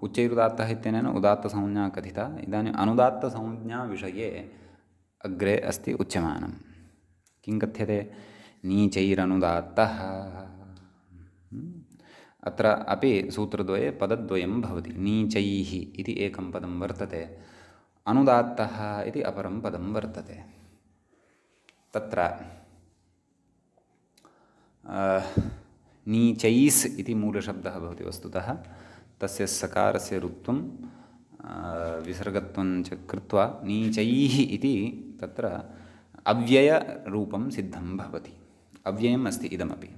उच्चैरुदात्तः इत्यनेन उदात्तसंज्ञा कथिता इदानीम् अनुदात्तसंज्ञाविषये अग्रे अस्ति उच्यमानं किं कथ्यते नीचैरनुदात्तः अत्र अपि सूत्रद्वये पदद्वयं भवति नीचैः इति एकं पदं वर्तते अनुदात्तः इति अपरं पदं वर्तते तत्र नीचैस् इति मूलशब्दः भवति वस्तुतः तस्य सकारस्य रुत्वं विसर्गत्वं च कृत्वा नीचैः इति तत्र अव्ययरूपं सिद्धं भवति अव्ययम् अस्ति इदमपि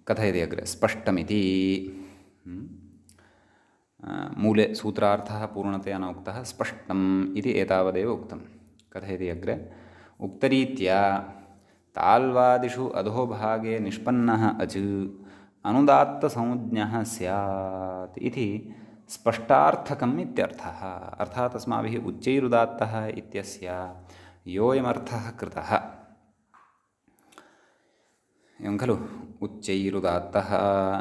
कथयति अग्रे स्पष्टमिति मूले सूत्रार्थः पूर्णतया न उक्तः स्पष्टम् इति एतावदेव उक्तं कथयति अग्रे उक्तरीत्या ताल्वादिषु अधोभागे निष्पन्नः अच् अनुदात्तसंज्ञः स्यात् इति स्पष्टार्थकम् इत्यर्थः अर्थात् अस्माभिः उच्चैरुदात्तः इत्यस्य योऽयमर्थः कृतः एवं खलु उच्चैरुदात्तः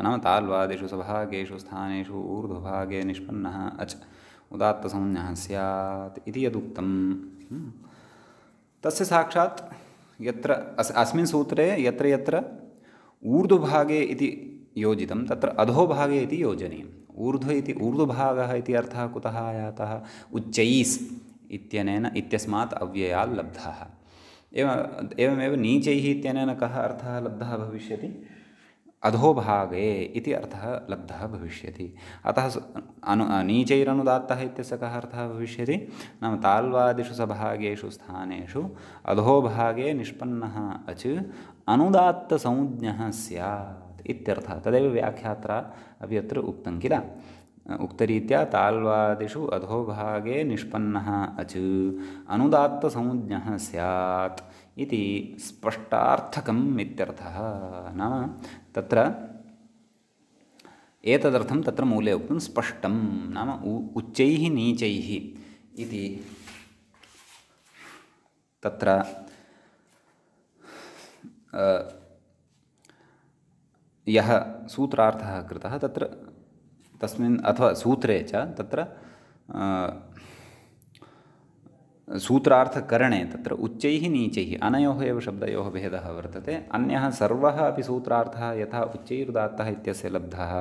नाम ताल्वादिषु सभागेषु स्थानेषु ऊर्ध्वभागे निष्पन्नः अच् उदात्तसंज्ञः स्यात् इति यदुक्तं तस्य साक्षात् यत्र अस्मिन् सूत्रे यत्र यत्र ऊर्ध्वभागे इति योजितं तत्र अधोभागे इति योजनीयम् ऊर्ध्व इति ऊर्ध्वभागः इति अर्थः कुतः आयातः उच्चैस् इत्यनेन इत्यस्मात् अव्ययात् लब्धः एवमेव नीचैः इत्यनेन कः अर्थः लब्धः भविष्यति अधोभागे इति अर्थः लब्धः भविष्यति अतः नीचैरनुदात्तः इत्यस्य कः अर्थः भविष्यति नाम ताल्वादिषु सभागेषु स्थानेषु अधोभागे निष्पन्नः अच् अनुदात्तसंज्ञः स्यात् इत्यर्थः तदेव व्याख्यात्रा अपि अत्र उक्तं किल उक्तरीत्या ताल्वादिषु अधोभागे निष्पन्नः अच् अनुदात्तसंज्ञः स्यात् इति स्पष्टार्थकम् इत्यर्थः नाम तत्र एतदर्थं तत्र मूले उक्तं स्पष्टं नाम उच्चैः नीचैः इति तत्र यः सूत्रार्थः कृतः तत्र तस्मिन् अथवा सूत्रे च तत्र सूत्रार्थकरणे तत्र उच्चैः नीचैः अनयोः एव शब्दयोः भेदः वर्तते अन्यः सर्वः अपि सूत्रार्थः यथा उच्चैरुदात्तः इत्यस्य लब्धः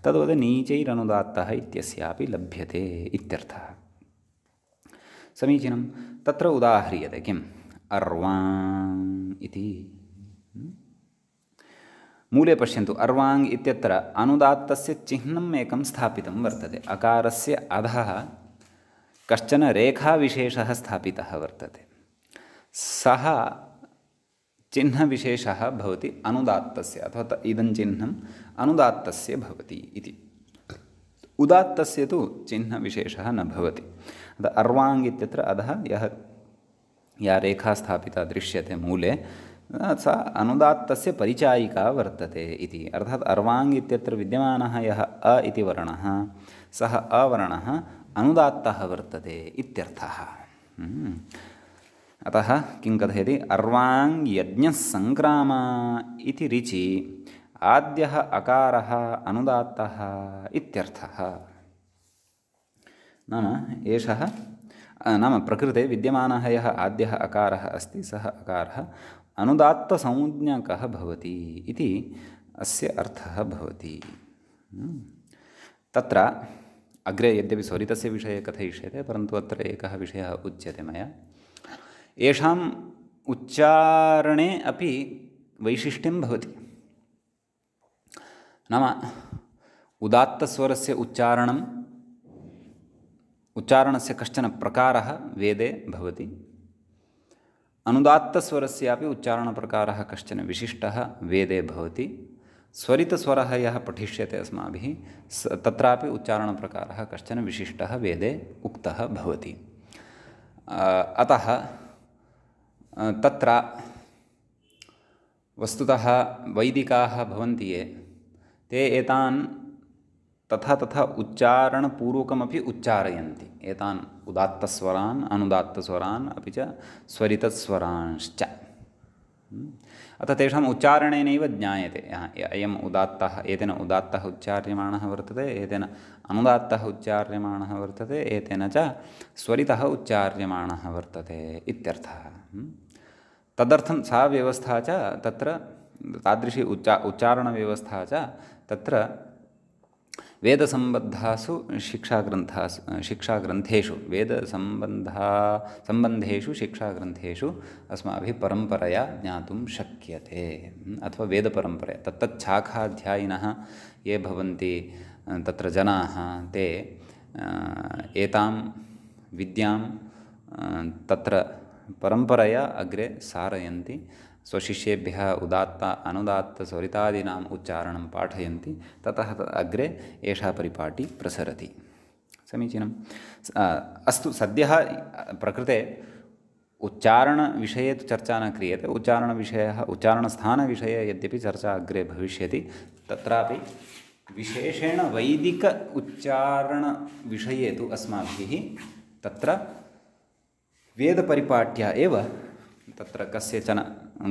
तद्वत् नीचैरनुदात्तः इत्यस्यापि लभ्यते इत्यर्थः समीचीनं तत्र उदाह्रियते किम् अर्वाङ् इति मूले पश्यन्तु अर्वाङ् इत्यत्र अनुदात्तस्य चिह्नम् एकं स्थापितं वर्तते अकारस्य अधः कश्चन रेखाविशेषः स्थापितः वर्तते सः चिह्नविशेषः भवति अनुदात्तस्य अथवा इदं चिह्नम् अनुदात्तस्य भवति इति उदात्तस्य तु चिह्नविशेषः न भवति अतः अर्वाङ् इत्यत्र अधः या रेखा स्थापिता दृश्यते मूले सा अनुदात्तस्य परिचायिका वर्तते इति अर्थात् अर्वाङ् इत्यत्र विद्यमानः यः अ इति वर्णः सः अवर्णः अनुदात्तः वर्तते इत्यर्थः अतः किं कथयति अर्वाङ् यज्ञः सङ्क्रामा इति ऋचि आद्यः अकारः अनुदात्तः इत्यर्थः नाम एषः नाम प्रकृते विद्यमानः यः आद्यः अकारः अस्ति सः अकारः अनुदात्तसंज्ञकः भवति इति अस्य अर्थः भवति तत्र अग्रे यद्यपि स्वरितस्य विषये कथयिष्यते परन्तु अत्र एकः विषयः उच्यते मया येषाम् उच्चारणे अपि वैशिष्ट्यं भवति नाम उदात्तस्वरस्य उच्चारणस्य कश्चन प्रकारः वेदे भवति अनुदात्तस्वरस्यापि उच्चारणप्रकारः कश्चन विशिष्टः वेदे भवति स्वरितस्वरः यः पठिष्यते अस्माभिः तत्रापि उच्चारणप्रकारः कश्चन विशिष्टः वेदे उक्तः भवति अतः तत्र वस्तुतः वैदिकाः भवन्ति ये ते एतान् तथा तथा उच्चारणपूर्वकमपि उच्चारयन्ति एतान् उदात्तस्वरान् अनुदात्तस्वरान् अपि च स्वरितस्वरांश्च अतः तेषाम् उच्चारणेनैव ज्ञायते अयम् उदात्तः, एतेन उदात्तः उच्चार्यमाणः वर्तते, एतेन अनुदात्तः उच्चार्यमाणः वर्तते, एतेन च स्वरितः उच्चार्यमाणः वर्तते इत्यर्थः। तदर्थं सा व्यवस्था च तत्र तादृशी उच्चारणव्यवस्था च तत्र वेदसम्बद्धासु शिक्षाग्रन्थेषु वेदसम्बन्धेषु शिक्षाग्रन्थेषु अस्माभिः परम्परया ज्ञातुं शक्यते, अथवा वेदपरम्परया तत्तच्छाखाध्यायिनः ये भवन्ति तत्र जनाः ते एतां विद्यां तत्र परम्परया अग्रे सारयन्ति, स्वशिष्येभ्यः उदात्त अनुदात्त स्वरितादीनाम् उच्चारणं पाठयन्ति, ततः अग्रे एषा परिपाटी प्रसरति। समीचीनम्। अस्तु, सद्यः प्रकृते उच्चारणविषये तु चर्चा न क्रियते। उच्चारणस्थानविषये यद्यपि चर्चा अग्रे भविष्यति, तत्रापि विशेषेण वैदिक उच्चारणविषये तु अस्माभिः तत्र वेदपरिपाट्या एव तत्र कस्यचन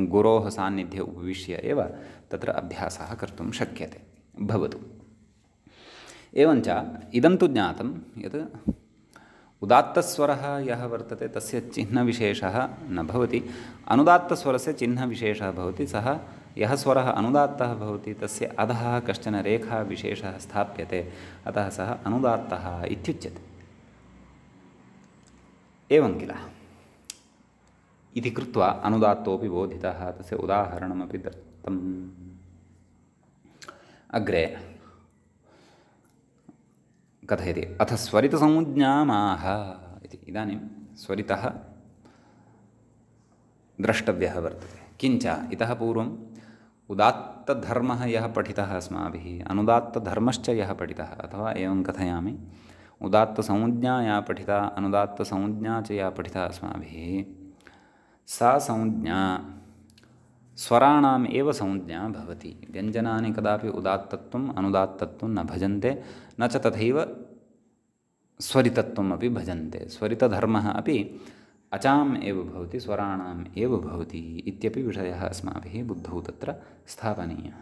गुरोः सान्निध्ये उपविश्य एव तत्र अभ्यासः कर्तुं शक्यते भवतु। एवञ्च इदं तु ज्ञातं यत् उदात्तस्वरः यः वर्तते तस्य चिह्नविशेषः न भवति, अनुदात्तस्वरस्य चिह्नविशेषः भवति। सः यः स्वरः अनुदात्तः भवति तस्य अधः कश्चन रेखाविशेषः स्थाप्यते, अतः सः अनुदात्तः इत्युच्यते। एवं किल इति कृत्वा अनुदात्तोऽपि बोधितः, तस्य उदाहरणमपि दत्तम्। अग्रे कथयति अथ स्वरितसंज्ञामाह इति। इदानीं स्वरितः द्रष्टव्यः वर्तते। किञ्च इतः पूर्वम् उदात्तधर्मः यः पठितः अस्माभिः, अनुदात्तधर्मश्च यः पठितः, अथवा एवं कथयामि, उदात्तसंज्ञा या पठिता, अनुदात्तसंज्ञा च या पठिता अस्माभिः, सा संज्ञा स्वराणाम् एव संज्ञा भवति। व्यञ्जनानि कदापि उदात्तत्वम् अनुदात्तत्वं न भजन्ते, न च तथैव स्वरितत्वम् अपि भजन्ते। स्वरितधर्मः अपि अचाम् एव भवति, स्वराणाम् एव भवति इत्यपि विषयः अस्माभिः बुद्धौ तत्र स्थापनीयः।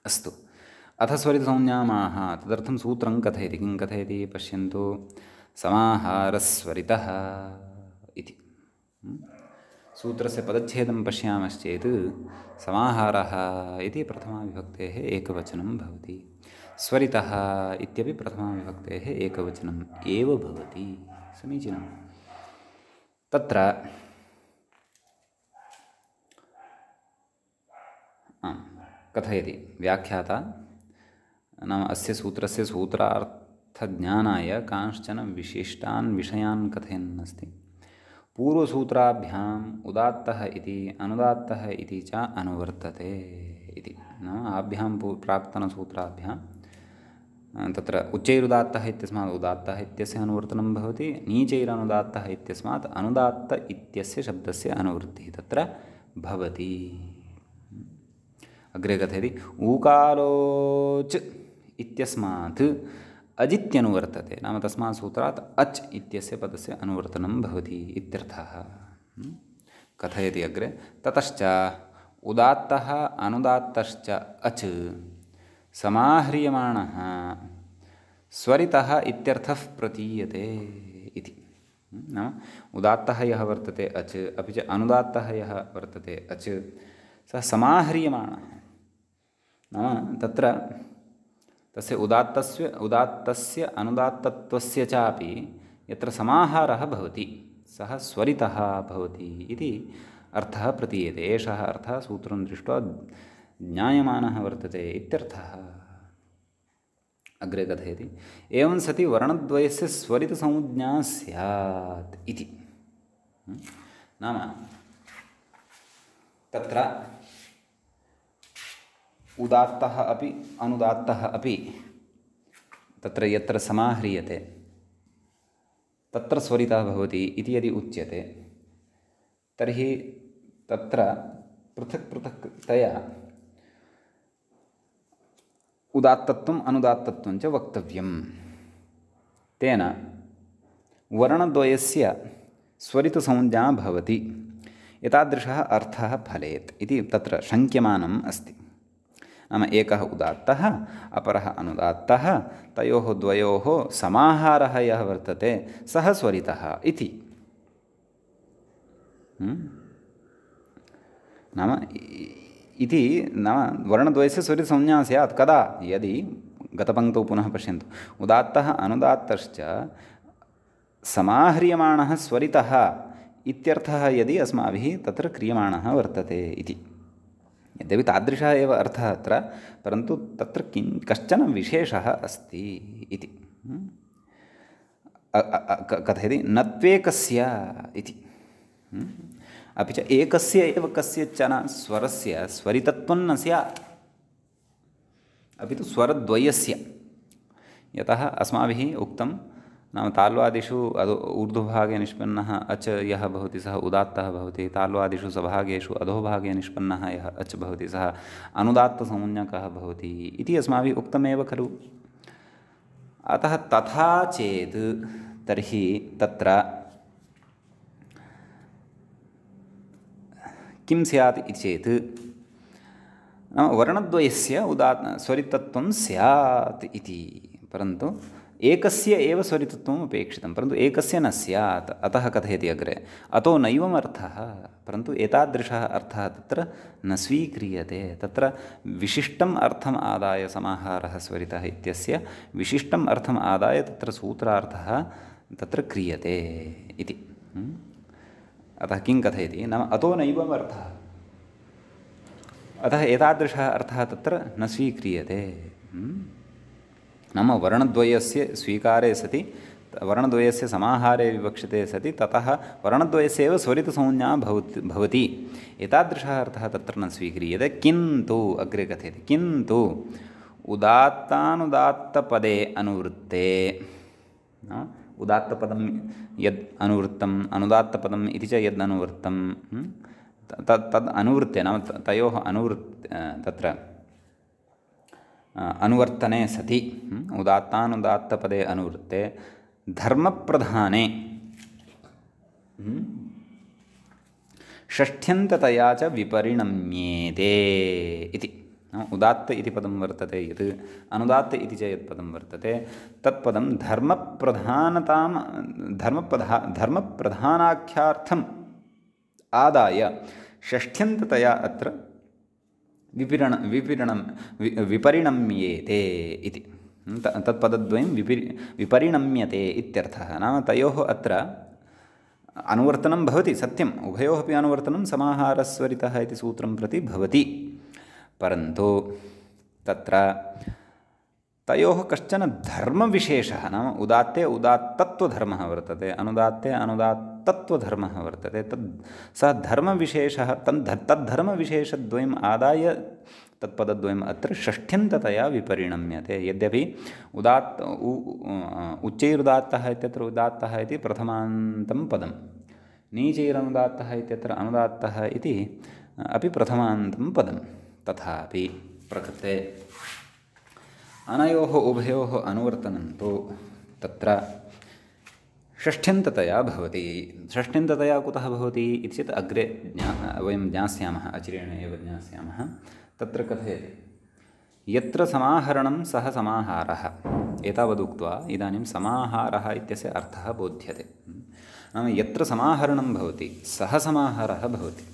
अस्तु, अथ स्वरितसंज्ञामाह, तदर्थं सूत्रं कथयति। किं कथयति पश्यन्तु। समाहारस्वरितः इति सूत्रस्य पदच्छेदं पश्यामश्चेत् समाहारः इति प्रथमाविभक्तेः एकवचनं भवति, स्वरितः इत्यपि प्रथमाविभक्तेः एकवचनम् एव भवति। समीचीनं। तत्र कथयति व्याख्याता, नाम अस्य सूत्रस्य सूत्रार्थज्ञानाय कांश्चन विशिष्टान् विषयान् कथयन् अस्ति। पूर्वसूत्राभ्याम् उदात्तः इति अनुदात्तः इति च अनुवर्तते इति। नाम आभ्यां प्राक्तनसूत्राभ्यां तत्र उच्चैरुदात्तः इत्यस्मात् उदात्तः इत्यस्य अनुवर्तनं भवति, नीचैरनुदात्तः इत्यस्मात् अनुदात्त इत्यस्य शब्दस्य अनुवृत्तिः तत्र भवति। अग्रे कथयति ऊकारोच् इत्यस्मात् अजित्यनुवर्तते, नाम तस्मात् सूत्रात् अच् इत्यस्य पदस्य अनुवर्तनं भवति इत्यर्थः। कथयति अग्रे ततश्च उदात्तः अनुदात्तश्च अच् समाह्रियमाणः स्वरितः इत्यर्थः प्रतीयते इति। नाम उदात्तः यः वर्तते अच्, अपि च अनुदात्तः यः वर्तते अच्, सः समाह्रियमाणः, नाम तत्र तस्य उदात्तस्य अनुदात्तत्वस्य चापि यत्र समाहारः भवति सः स्वरितः भवति इति अर्थः प्रतीयते। एषः अर्थः सूत्रं दृष्ट्वा ज्ञायमानः वर्तते इत्यर्थः। अग्रे कथयति एवं सति वर्णद्वयस्य स्वरितसंज्ञा स्यात् इति। नाम तत्र उदात्तः अपि अनुदात्तः अपि तत्र यत्र समाह्रियते तत्र स्वरितः भवति इति यदि उच्यते तर्हि तत्र पृथक् पृथक्तया उदात्तत्वम् अनुदात्तत्वं च वक्तव्यं। तेन वर्णद्वयस्य स्वरितसंज्ञा भवति। एतादृशः अर्थः फलेत् इति तत्र शङ्क्यमानम् अस्ति। नाम एकः उदात्तः अपरः अनुदात्तः, तयोः द्वयोः समाहारः यः वर्तते सः स्वरितः इति। नाम इति नाम वर्णद्वयस्य स्वरितसंज्ञा स्यात् कदा? यदि गतपङ्क्तौ पुनः पश्यन्तु, उदात्तः अनुदात्तश्च समाह्रियमाणः स्वरितः इत्यर्थः यदि अस्माभिः तत्र क्रियमाणः वर्तते इति। यद्यपि तादृशः एव अर्थः अत्र, परन्तु तत्र कश्चन विशेषः अस्ति इति। कथयति नत्वेकस्य इति। अपि च एकस्य एव कस्यचन स्वरस्य स्वरितत्वं न स्यात्, अपि तु स्वरद्वयस्य। यतः अस्माभिः उक्तं नाम ताल्वादिषु ऊर्ध्वभागे निष्पन्नः अच यः भवति सः उदात्तः भवति, ताल्वादिषु सभागेषु अधोभागे निष्पन्नः यः अच् भवति सः अनुदात्तसंज्ञकः भवति इति अस्माभिः उक्तमेव खलु। अतः तथा चेत् तर्हि तत्र किं स्यात् इति चेत् नाम वर्णद्वयस्य स्वरितत्वं स्यात् इति, परन्तु एकस्य एव स्वरितत्वम् अपेक्षितं, परन्तु एकस्य न स्यात्। अतः कथयति अग्रे अतो नैवम् अर्थः, परन्तु एतादृशः अर्थः तत्र न स्वीक्रियते। तत्र विशिष्टम् अर्थम् आदाय समाहारः स्वरितः इत्यस्य विशिष्टम् अर्थम् आदाय तत्र सूत्रार्थः तत्र क्रियते इति। अतः किं कथयति नाम अतो नैवम् अर्थः, अतः एतादृशः अर्थः तत्र न स्वीक्रियते। नाम वर्णद्वयस्य स्वीकारे सति, वर्णद्वयस्य समाहारे विवक्षते सति ततः वर्णद्वयस्य एव स्वरितसंज्ञा भवति, एतादृशः अर्थः तत्र न स्वीक्रियते। किन्तु अग्रे कथयति किन्तु उदात्तानुदात्तपदे अनुवृत्ते, उदात्तपदं यद् अनुवृत्तम् अनुदात्तपदम् इति च यद् अनुवृत्तं तद् अनुवृत्ते नाम तयोः तत्र अनुवर्तने सति उदात्तानुदात्तपदे अनुवृत्ते धर्मप्रधाने षष्ठ्यन्ततया च विपरिणम्येते इति। उदात्त इति पदं वर्तते यत्, अनुदात्त इति च यत् पदं वर्तते तत्पदं धर्मप्रधानाख्यार्थम् आदाय षष्ठ्यन्ततया अत्र विपरिणम्येते इति। तत्पदद्वयं विपरिणम्यते इत्यर्थः। नाम तयोः अत्र अनुवर्तनं भवति, सत्यम् उभयोः अपि अनुवर्तनं समाहारस्वरितः इति सूत्रं प्रति भवति, परन्तु तत्र तयोः कश्चन धर्मविशेषः नाम उदात्ते उदात्तत्वधर्मः वर्तते, अनुदात्ते अनुदात्तत्वधर्मः वर्तते। सः धर्मविशेषः तद्धर्मविशेषद्वयम् आदाय तत्पदद्वयम् अत्र षष्ठ्यन्ततया विपरिणम्यते। यद्यपि उच्चैरुदात्तः इत्यत्र उदात्तः इति प्रथमान्तं पदं, नीचैरनुदात्तः इत्यत्र अनुदात्तः इति अपि प्रथमान्तं पदं, तथापि प्रकृते अनयोः उभयोः अनुवर्तनं तु तत्र षष्ठ्यन्ततया भवति। षष्ठ्यन्ततया कुतः भवति इति चेत् अग्रे वयं ज्ञास्यामः, अचिरेण एव ज्ञास्यामः। तत्र कथयति यत्र समाहरणं सः समाहारः, एतावदुक्त्वा इदानीं समाहारः इत्यस्य अर्थः बोध्यते। नाम यत्र समाहरणं भवति सः समाहारः भवति,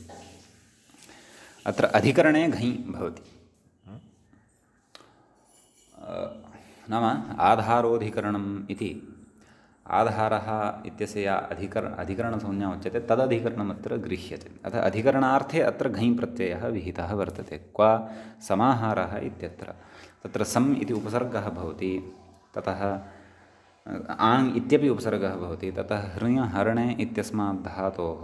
अत्र अधिकरणे घञ् भवति। नाम आधारोधिकरणम् इति, आधारः इत्यस्य या अधिकरणसंज्ञा उच्यते तदधिकरणमत्र गृह्यते। अतः अधिकरणार्थे अत्र घञ् प्रत्ययः विहितः वर्तते। क्व समाहारः इत्यत्र तत्र सम् इति उपसर्गः भवति, ततः आङ् इत्यपि उपसर्गः भवति, ततः हृञ् इत्यस्मात् धातोः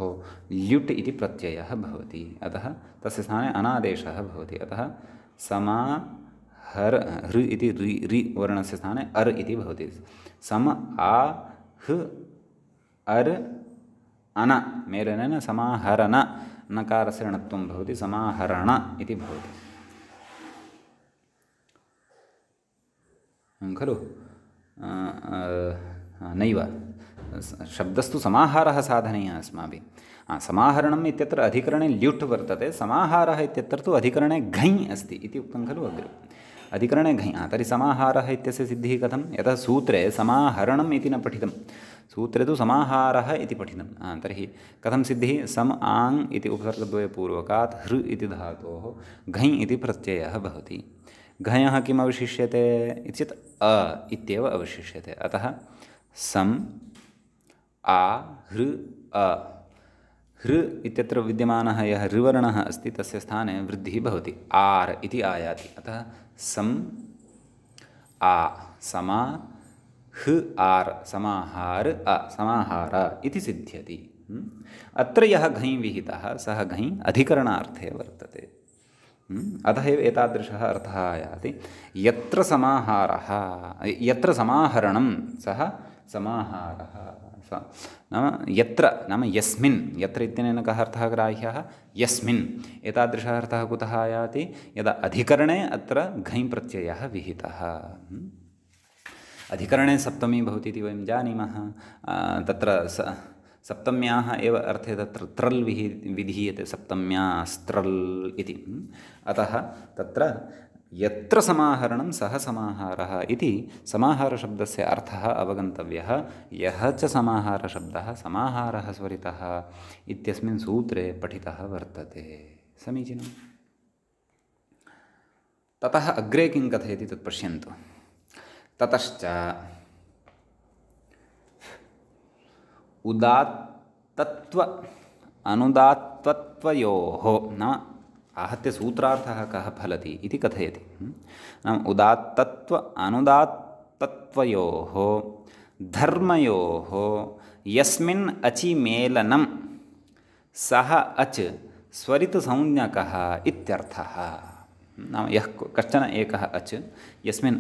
ल्युट् इति प्रत्ययः भवति। अतः तस्य स्थाने अनादेशः भवति। अतः हृ इति रि वर्णस्य स्थाने अर् इति भवति। सम आ हृ अर् अन मेलनेन समाहरण नकारस्य णत्वं भवति, समाहरण इति भवति खलु। नैव शब्दस्तु समाहारः साधनीयः अस्माभिः। समाहरणम् इत्यत्र अधिकरणे ल्युट् वर्तते, समाहारः इत्यत्र तु अधिकरणे घञ् अस्ति इति उक्तं खलु अग्रे। अधिकरणे घञ्, तर्हि समाहारः इत्यस्य सिद्धिः कथं? यतः सूत्रे समाहरणम् इति न पठितं, सूत्रे तु समाहारः इति पठितं। तर्हि कथं सिद्धिः? सम् आङ् इति उपसर्गद्वयपूर्वकात् हृ इति धातोः घञ् इति प्रत्ययः भवति। घञः किम् अवशिष्यते इत्येतत् अ इत्येव अवशिष्यते। अतः सम् आ हृ अ, हृ इत्यत्र विद्यमानः यः ऋवर्णः अस्ति तस्य स्थाने वृद्धिः भवति, आर् इति आयाति। अतः सम् आ समा हृ आर् समाहार अ समाहार इति सिद्ध्यति। अत्र यः घञ् विहितः सः घञ् अधिकरणार्थे वर्तते। अतः एव एतादृशः अर्थः आयाति। यत्र समाहारः, यत्र समाहरणं सः समाहारः। नाम यत्र नाम यस्मिन्, यत्र इत्यनेन कः अर्थः ग्राह्यः? यस्मिन्। एतादृशः अर्थः कुतः आयाति? यदा अधिकरणे अत्र घञ् प्रत्ययः विहितः। अधिकरणे सप्तमी भवति इति वयं जानीमः। तत्र सप्तम्याः एव अर्थे तत्र त्रल् विधीयते, सप्तम्यास्त्रल् इति। अतः तत्र यत्र समाहरणं सः समाहारः इति समाहारशब्दस्य अर्थः अवगन्तव्यः। यः च समाहारशब्दः समाहारः स्वरितः इत्यस्मिन् सूत्रे पठितः वर्तते। समीचीनम्। ततः अग्रे किं कथयति तत् पश्यन्तु। ततश्च उदात्तत्व अनुदात्तत्वयोः, नाम आहत्य सूत्रार्थः कः फलति इति कथयति। नाम उदात्तत्व अनुदात्तत्वयोः धर्मयोः यस्मिन् अचि मेलनं सः अच् स्वरितसंज्ञकः इत्यर्थः। नाम यः कश्चन एकः अच् यस्मिन्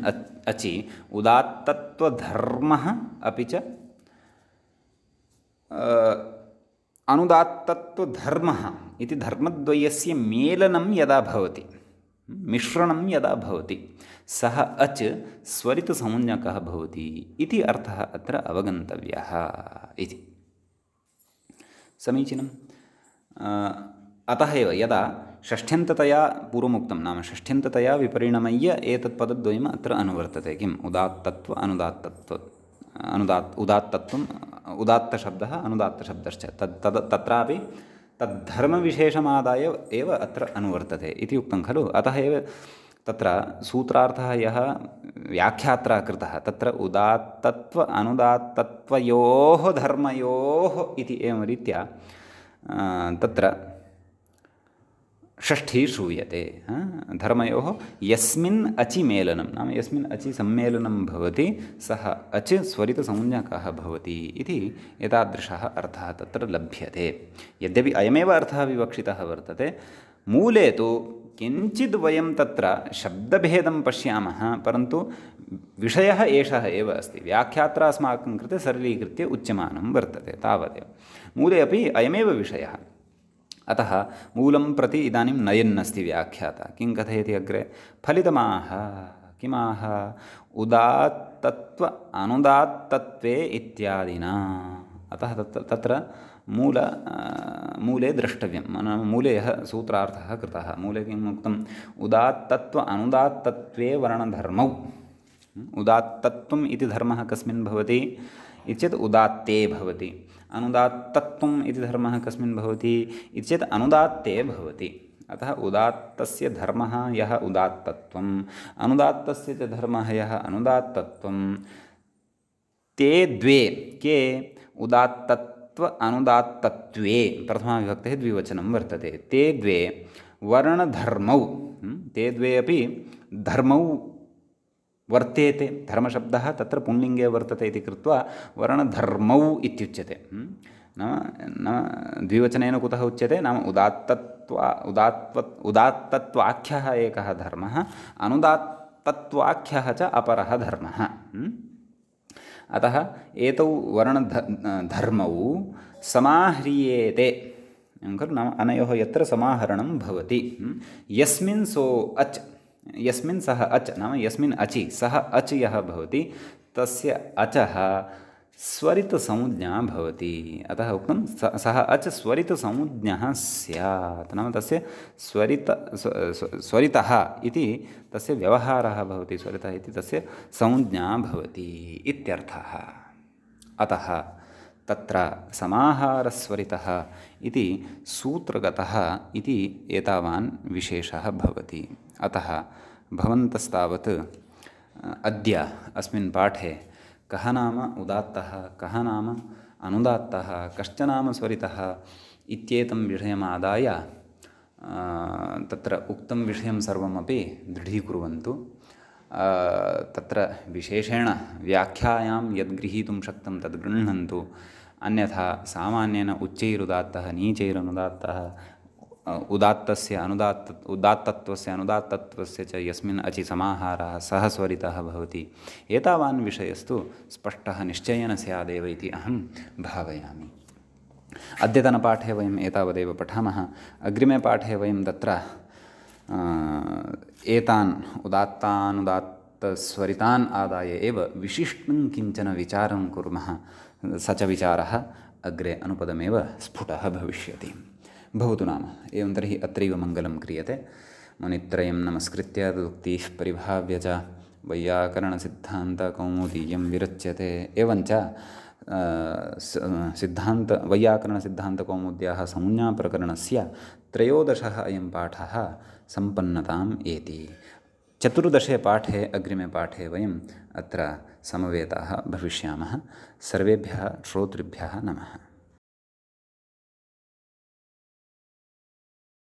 अचि उदात्तत्वधर्मः अपि च अनुदात्तत्वधर्मः इति धर्मद्वयस्य मेलनं यदा भवति, मिश्रणं यदा भवति, सः अच् स्वरितसंज्ञकः भवति इति अर्थः अत्र अवगन्तव्यः इति। समीचीनम्। अतः एव यदा षष्ठ्यन्ततया पूर्वमुक्तं, नाम षष्ठ्यन्ततया विपरिणमय्य एतत् पदद्वयम् अत्र अनुवर्तते। किम्? उदात्तत्व अनुदात्तत्व, उदात्तत्वम् उदात्तशब्दः अनुदात्तशब्दश्च तत्रापि तद्धर्मविशेषमादाय एव अत्र अनुवर्तते इति उक्तं खलु। अतः एव तत्र सूत्रार्थः यः व्याख्यात्रा कृतः तत्र उदात्तत्व अनुदात्तत्वयोः धर्मयोः इति एवं रीत्या तत्र षष्ठी श्रूयते। धर्मयोः यस्मिन् अचि मेलनं, नाम यस्मिन् अचि सम्मेलनं भवति सः अच् स्वरितसंज्ञकः भवति इति एतादृशः अर्थः तत्र लभ्यते। यद्यपि अयमेव अर्थः विवक्षितः वर्तते, मूले तु किञ्चिद् वयं तत्र शब्दभेदं पश्यामः, परन्तु विषयः एषः एव अस्ति। व्याख्यात्रा अस्माकं कृते सरलीकृत्य उच्यमानं वर्तते, तावदेव। मूले अपि अयमेव विषयः। अतः मूलं प्रति इदानीं नयन्नस्ति व्याख्याता। किं कथयति अग्रे? फलितमाह किमाह? उदात्तत्व अनुदात्तत्वे इत्यादिना। अतः तत्र मूले द्रष्टव्यं, मूले यः सूत्रार्थः कृतः, मूले किम् उक्तम्? उदात्तत्व अनुदात्तत्वे वर्णधर्मौ। उदात्तत्वम् इति धर्मः कस्मिन् भवति इत्येतत् उदात्ते भवति। अनुदात्तत्वम् इति धर्मः कस्मिन् भवति इत्येतत् अनुदात्ते भवति। अतः उदात्तस्य धर्मः यः उदात्तत्वम्, अनुदात्तस्य च धर्मः यः अनुदात्तत्वं, ते द्वे के उदात्तत्व अनुदात्तत्वे, प्रथमाविभक्तेः द्विवचनं वर्तते, ते द्वे वर्णधर्मौ, ते द्वे अपि धर्मौ वर्तेते। धर्मशब्दः तत्र पुंलिङ्गे वर्तते इति कृत्वा वर्णधर्मौ इत्युच्यते। नाम द्विवचनेन कुतः उच्यते? नाम उदात्तत्वाख्यः एकः धर्मः, अनुदात्तत्वाख्यः च अपरः धर्मः। अतः एतौ वर्णधर्मौ समाह्रियेते खलु। नाम अनयोः यत्र समाहरणं भवति, यस्मिन् सो अच्, यस्मिन् सः अच्, नाम यस्मिन् अचि सः अच् यः भवति, तस्य अचः स्वरितसंज्ञा भवति। अतः उक्तं सः अच स्वरितसंज्ञः स्यात्, नाम तस्य स्वरितः इति तस्य व्यवहारः भवति, स्वरितः इति तस्य संज्ञा भवति इत्यर्थः। अतः तत्र समाहारस्वरितः इति सूत्रगतः इति एतावान् विशेषः भवति। अतः भवन्तस्तावत् अद्य अस्मिन् पाठे कः नाम उदात्तः, कः नाम अनुदात्तः, कश्च नाम स्वरितः इत्येतं विषयमादाय तत्र उक्तं विषयं सर्वमपि दृढीकुर्वन्तु। तत्र विशेषेण व्याख्यायां यद् गृहीतुं शक्तं तद् गृह्णन्तु। अन्यथा सामान्येन उच्चैरुदात्तः नीचैरनुदात्तः उदात्तस्य उदात्तत्वस्य अनुदात्तत्वस्य च यस्मिन् अचि समाहारः सः स्वरितः भवति। एतावान् विषयस्तु स्पष्टः निश्चयेन स्यादेव इति अहं भावयामि। अद्यतनपाठे वयम् एतावदेव पठामः। अग्रिमे पाठे वयं तत्र एतान् उदात्तानुदात्तस्वरितान् आदाय एव विशिष्टं किञ्चन विचारं कुर्मः। स च विचारः अग्रे अनुपदमेव स्फुटः भविष्यति। भवतु नाम एवं तर्हि अत्रैव मङ्गलं क्रियते। मुनित्रयं नमस्कृत्य तदुक्तिः परिभाव्य च वैयाकरणसिद्धान्तकौमुदीयं विरच्यते। एवञ्च वैयाकरणसिद्धान्तकौमुद्याः संज्ञाप्रकरणस्य 13 अयं पाठः सम्पन्नताम् एति। 14 पाठे अग्रिमे पाठे वयम् अत्र समवेताः भविष्यामः। सर्वेभ्यः श्रोतृभ्यः नमः।